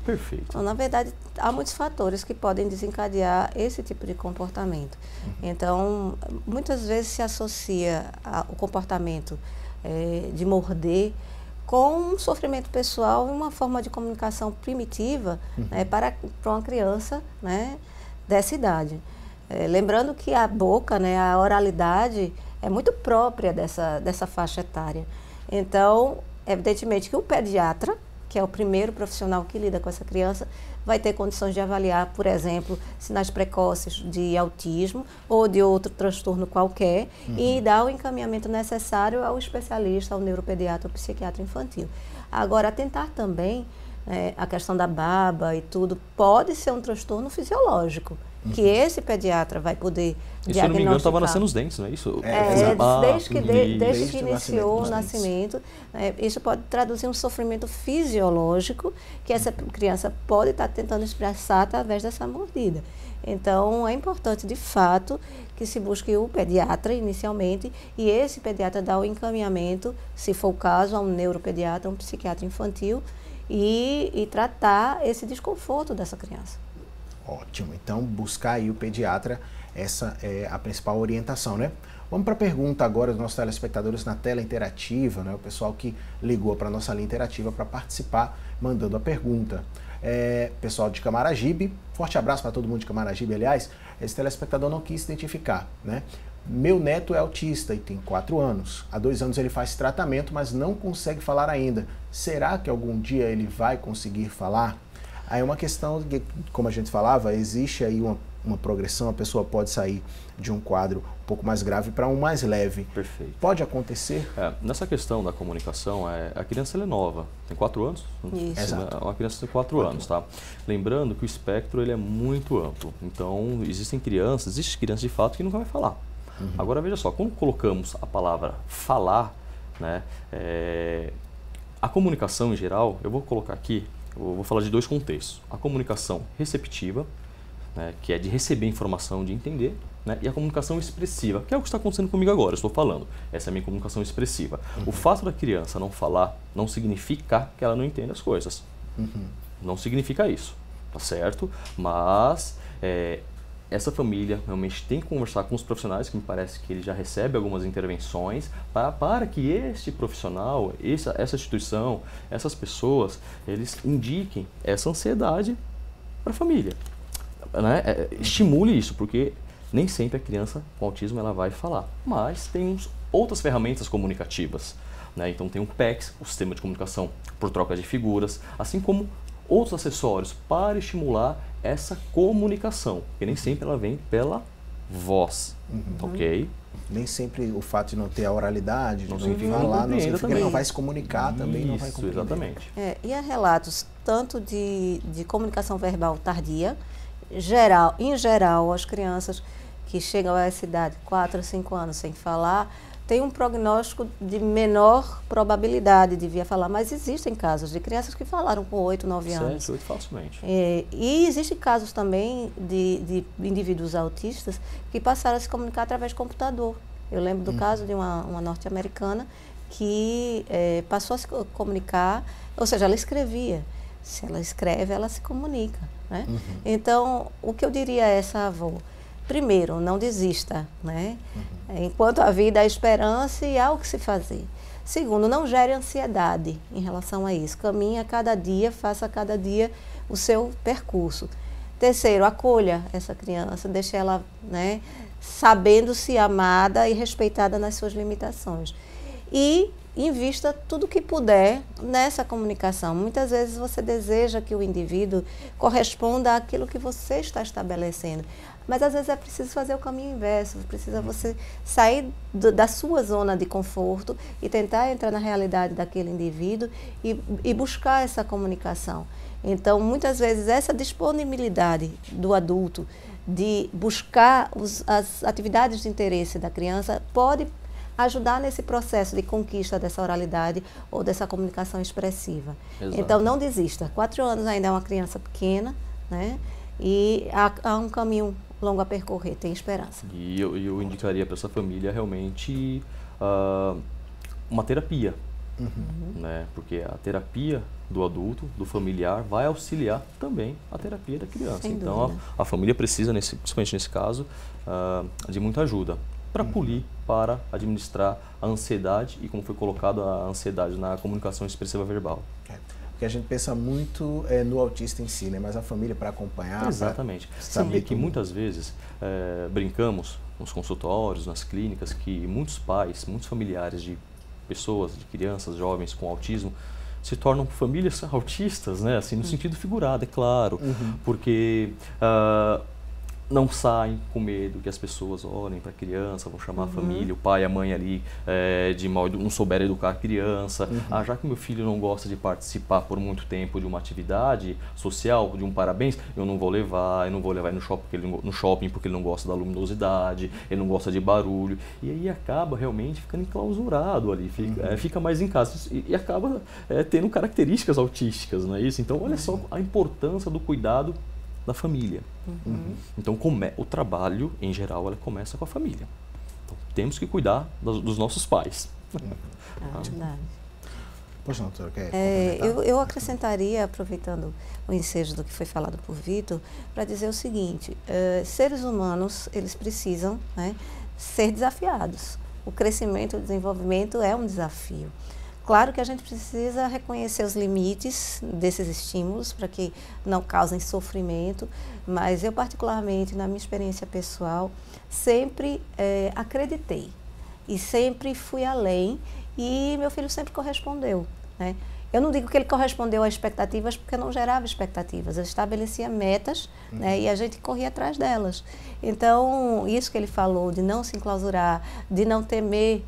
Speaker 8: Então, na verdade, há muitos fatores que podem desencadear esse tipo de comportamento. Então, muitas vezes se associa o comportamento de morder com um sofrimento pessoal e uma forma de comunicação primitiva, né, para uma criança, né, dessa idade. Lembrando que a boca, né, a oralidade é muito própria dessa faixa etária. Então, evidentemente que o pediatra, que é o primeiro profissional que lida com essa criança, vai ter condições de avaliar, por exemplo, sinais precoces de autismo ou de outro transtorno qualquer e dar o encaminhamento necessário ao especialista, ao neuropediatra ou psiquiatra infantil. Agora, atentar também, a questão da baba e tudo, pode ser um transtorno fisiológico, que esse pediatra vai poder diagnosticar. Se eu não me engano,
Speaker 7: estava nascendo os dentes, não é isso?
Speaker 8: Desde que iniciou o nascimento, isso pode traduzir um sofrimento fisiológico que essa criança pode estar tentando expressar através dessa mordida. Então, é importante, de fato, que se busque o pediatra inicialmente e esse pediatra dá o encaminhamento, se for o caso, a um neuropediatra, um psiquiatra infantil e tratar esse desconforto dessa criança.
Speaker 1: Ótimo. Então, buscar aí o pediatra, essa é a principal orientação, né? Vamos para a pergunta agora dos nossos telespectadores na tela interativa, né? O pessoal que ligou para a nossa linha interativa para participar, mandando a pergunta. Pessoal de Camaragibe, forte abraço para todo mundo de Camaragibe, aliás. Esse telespectador não quis se identificar, né? Meu neto é autista e tem 4 anos. Há 2 anos ele faz tratamento, mas não consegue falar ainda. Será que algum dia ele vai conseguir falar? Aí é uma questão, de, como a gente falava, existe aí uma progressão, a pessoa pode sair de um quadro um pouco mais grave para um mais leve.
Speaker 7: Perfeito.
Speaker 1: Pode acontecer?
Speaker 7: Nessa questão da comunicação, a criança ela é nova, tem 4 anos?
Speaker 8: Isso.
Speaker 1: Exato.
Speaker 7: Uma criança tem 4 anos, tá? Lembrando que o espectro ele é muito amplo, então existe crianças de fato que nunca vai falar. Agora veja só, quando colocamos a palavra falar, né, a comunicação em geral, eu vou colocar aqui, eu vou falar de 2 contextos. A comunicação receptiva, né, que é de receber informação, de entender, né, e a comunicação expressiva, que é o que está acontecendo comigo agora, eu estou falando. Essa é a minha comunicação expressiva. O fato da criança não falar não significa que ela não entende as coisas. Não significa isso, tá certo? Mas essa família realmente tem que conversar com os profissionais, que me parece que ele já recebe algumas intervenções, para que este profissional, essa instituição, essas pessoas, eles indiquem essa ansiedade para a família. Né? Estimule isso, porque nem sempre a criança com autismo ela vai falar, mas tem outras ferramentas comunicativas. Né? Então tem o PECS, o Sistema de Comunicação por Troca de Figuras, assim como outros acessórios para estimular essa comunicação, porque nem sempre ela vem pela voz, ok?
Speaker 1: Nem sempre o fato de não ter a oralidade, de não
Speaker 7: significa
Speaker 1: falar, não significa que
Speaker 7: também.
Speaker 1: não vai se comunicar também, não vai
Speaker 7: Isso,
Speaker 1: compreender.
Speaker 7: exatamente.
Speaker 8: E há relatos tanto de comunicação verbal tardia, em geral, as crianças que chegam a essa idade, 4 a 5 anos sem falar, tem um prognóstico de menor probabilidade de vir a falar, mas existem casos de crianças que falaram com 8, 9 anos.
Speaker 7: 7, 8 facilmente.
Speaker 8: E existem casos também de indivíduos autistas que passaram a se comunicar através de computador. Eu lembro do caso de uma norte-americana que passou a se comunicar, ou seja, ela escrevia. Se ela escreve, ela se comunica. Né? Então, o que eu diria a essa avó? Primeiro, não desista, né? Enquanto a vida há esperança e há o que se fazer. Segundo, não gere ansiedade em relação a isso. Caminhe a cada dia, faça a cada dia o seu percurso. Terceiro, acolha essa criança, deixe ela, né, sabendo-se amada e respeitada nas suas limitações. E invista tudo o que puder nessa comunicação. Muitas vezes você deseja que o indivíduo corresponda àquilo que você está estabelecendo. Mas às vezes é preciso fazer o caminho inverso, precisa você sair da sua zona de conforto e tentar entrar na realidade daquele indivíduo e buscar essa comunicação. Então, muitas vezes, essa disponibilidade do adulto de buscar as atividades de interesse da criança pode ajudar nesse processo de conquista dessa oralidade ou dessa comunicação expressiva.
Speaker 7: Exato.
Speaker 8: Então, não desista. 4 anos ainda é uma criança pequena, né? E há um caminho longo a percorrer, tem esperança.
Speaker 7: E eu indicaria para essa família realmente uma terapia, né? Porque a terapia do adulto, do familiar, vai auxiliar também a terapia da criança.
Speaker 8: Sem
Speaker 7: então
Speaker 8: dúvida.
Speaker 7: a família precisa, principalmente nesse caso, de muita ajuda para polir, para administrar a ansiedade e, como foi colocado, a ansiedade na comunicação expressiva verbal.
Speaker 1: Porque a gente pensa muito no autista em si, né? Mas a família para acompanhar.
Speaker 7: Exatamente. Sabia que muitas vezes brincamos nos consultórios, nas clínicas, que muitos pais, muitos familiares de pessoas, de crianças, jovens com autismo, se tornam famílias autistas, né? Assim, no sentido figurado, é claro, porque não saem com medo que as pessoas olhem para a criança, vão chamar a família, o pai, a mãe ali, de mal, não souber educar a criança. Já que meu filho não gosta de participar por muito tempo de uma atividade social, de um parabéns, eu não vou levar no shopping porque ele não gosta da luminosidade, ele não gosta de barulho. E aí acaba realmente ficando enclausurado ali, fica mais em casa e acaba tendo características autísticas, não é isso? Então, olha só a importância do cuidado da família. Então, o trabalho, em geral, ela começa com a família. Então, temos que cuidar dos nossos pais.
Speaker 8: Verdade.
Speaker 1: Poxa, doutora, quer complementar?
Speaker 8: Eu acrescentaria, aproveitando o ensejo do que foi falado por Vitor, para dizer o seguinte, seres humanos, eles precisam, né, ser desafiados. O crescimento e o desenvolvimento é um desafio. Claro que a gente precisa reconhecer os limites desses estímulos para que não causem sofrimento, mas eu particularmente, na minha experiência pessoal, sempre acreditei e sempre fui além e meu filho sempre correspondeu, né? Eu não digo que ele correspondeu às expectativas, porque não gerava expectativas. Ele estabelecia metas, né, e a gente corria atrás delas. Então, isso que ele falou, de não se enclausurar, de não temer,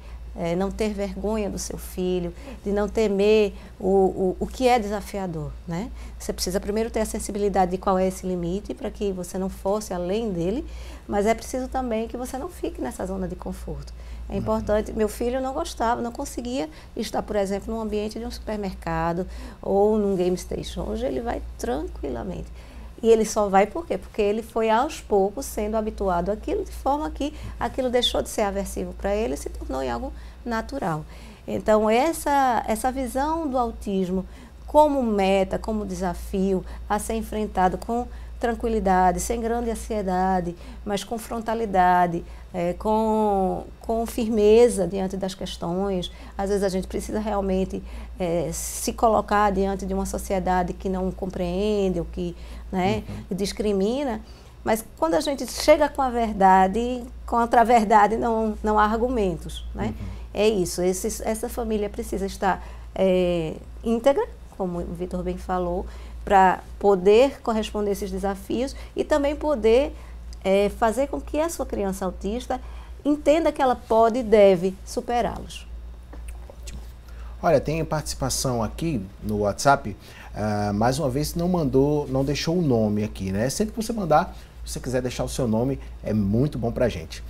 Speaker 8: não ter vergonha do seu filho, de não temer o que é desafiador, né? Você precisa primeiro ter a sensibilidade de qual é esse limite, para que você não fosse além dele, mas é preciso também que você não fique nessa zona de conforto. É importante. Meu filho não gostava, não conseguia estar, por exemplo, num ambiente de um supermercado ou num game station. Hoje ele vai tranquilamente. E ele só vai por quê? Porque ele foi aos poucos sendo habituado àquilo, de forma que aquilo deixou de ser aversivo para ele e se tornou em algo natural. Então, essa visão do autismo como meta, como desafio a ser enfrentado com tranquilidade, sem grande ansiedade, mas com frontalidade, com firmeza diante das questões. Às vezes a gente precisa realmente se colocar diante de uma sociedade que não compreende, ou que, né, discrimina, mas quando a gente chega com a verdade, contra a verdade não há argumentos, né? É isso, essa família precisa estar íntegra, como o Vitor bem falou, para poder corresponder a esses desafios e também poder fazer com que a sua criança autista entenda que ela pode e deve superá-los.
Speaker 1: Ótimo. Olha, tem participação aqui no WhatsApp, mais uma vez não deixou o nome aqui, né? Sempre que você mandar, se você quiser deixar o seu nome, é muito bom pra gente.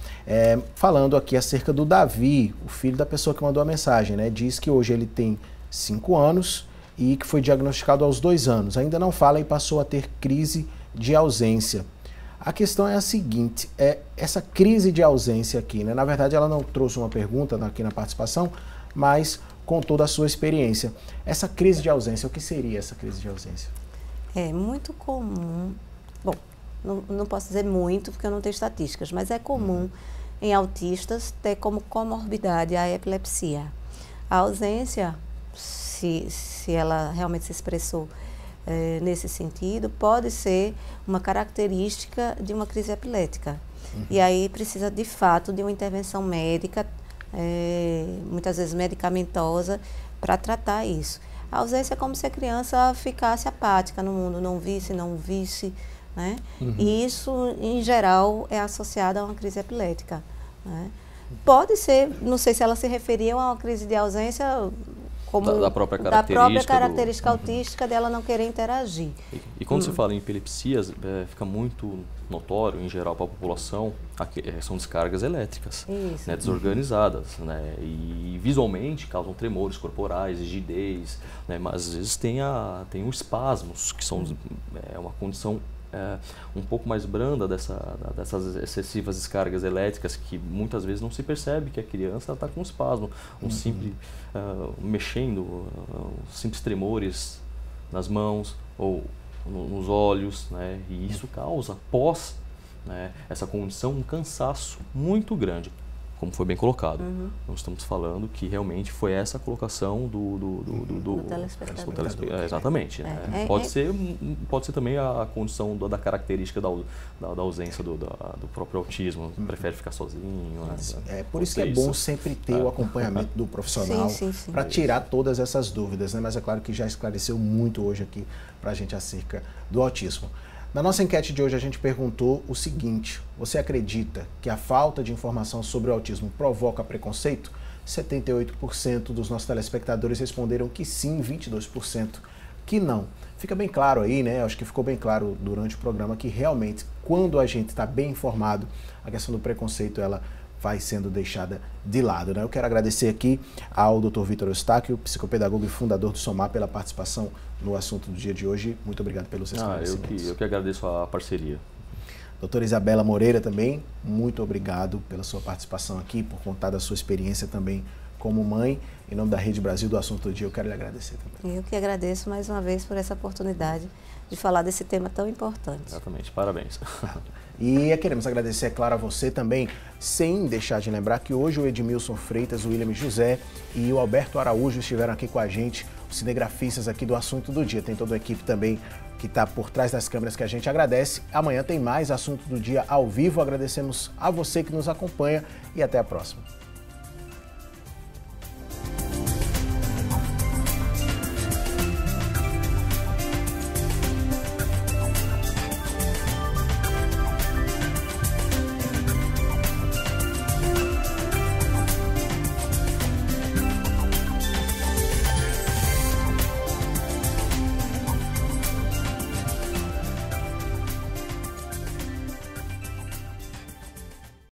Speaker 1: Falando aqui acerca do Davi, o filho da pessoa que mandou a mensagem, né? Diz que hoje ele tem 5 anos e que foi diagnosticado aos 2 anos. Ainda não fala e passou a ter crise de ausência. A questão é a seguinte, essa crise de ausência aqui, né? Na verdade, ela não trouxe uma pergunta aqui na participação, mas contou da sua experiência. Essa crise de ausência, o que seria essa crise de ausência?
Speaker 8: É muito comum, bom, não posso dizer muito porque eu não tenho estatísticas, mas é comum em autistas ter como comorbidade a epilepsia. A ausência, se ela realmente se expressou nesse sentido, pode ser uma característica de uma crise epilética. E aí precisa, de fato, de uma intervenção médica, muitas vezes medicamentosa, para tratar isso. A ausência é como se a criança ficasse apática no mundo, não visse, né? E isso, em geral, é associado a uma crise epilética, né? Pode ser, não sei se ela se referia a uma crise de ausência como
Speaker 7: da própria
Speaker 8: característica autística dela não querer interagir.
Speaker 7: E quando se fala em epilepsias, fica muito notório, em geral, para a população, são descargas elétricas, né, desorganizadas, né, e visualmente causam tremores corporais, rigidez, né, mas às vezes tem os espasmos, que são uma condição um pouco mais branda dessas excessivas descargas elétricas, que muitas vezes não se percebe que a criança está com espasmo, simples mexendo, simples tremores nas mãos ou nos olhos, né? E isso causa, né, essa condição, um cansaço muito grande, como foi bem colocado. Nós estamos falando que realmente foi essa a colocação do telespectador. Exatamente. Né? Pode ser também a condição da característica da ausência do próprio autismo, prefere ficar sozinho.
Speaker 1: Por isso que é bom sempre ter o acompanhamento do profissional para tirar todas essas dúvidas, né? Mas é claro que já esclareceu muito hoje aqui para a gente acerca do autismo. Na nossa enquete de hoje a gente perguntou o seguinte: você acredita que a falta de informação sobre o autismo provoca preconceito? 78% dos nossos telespectadores responderam que sim, 22% que não. Fica bem claro aí, né? Acho que ficou bem claro durante o programa que realmente, quando a gente está bem informado, a questão do preconceito ela vai sendo deixada de lado, né? Eu quero agradecer aqui ao Dr. Vitor Eustáquio, psicopedagogo e fundador do SOMAR, pela participação no assunto do dia de hoje. Muito obrigado pelos esclarecimentos.
Speaker 7: Eu que agradeço a parceria.
Speaker 1: Doutora Isabela Moreira também, muito obrigado pela sua participação aqui, por contar da sua experiência também como mãe. Em nome da Rede Brasil do Assunto do Dia, eu quero lhe agradecer também.
Speaker 8: Eu que agradeço mais uma vez por essa oportunidade de falar desse tema tão importante.
Speaker 7: Exatamente, parabéns.
Speaker 1: E queremos agradecer, é claro, a você também, sem deixar de lembrar que hoje o Edmilson Freitas, o William José e o Alberto Araújo estiveram aqui com a gente, os cinegrafistas aqui do Assunto do Dia. Tem toda a equipe também que está por trás das câmeras que a gente agradece. Amanhã tem mais Assunto do Dia ao vivo. Agradecemos a você que nos acompanha e até a próxima.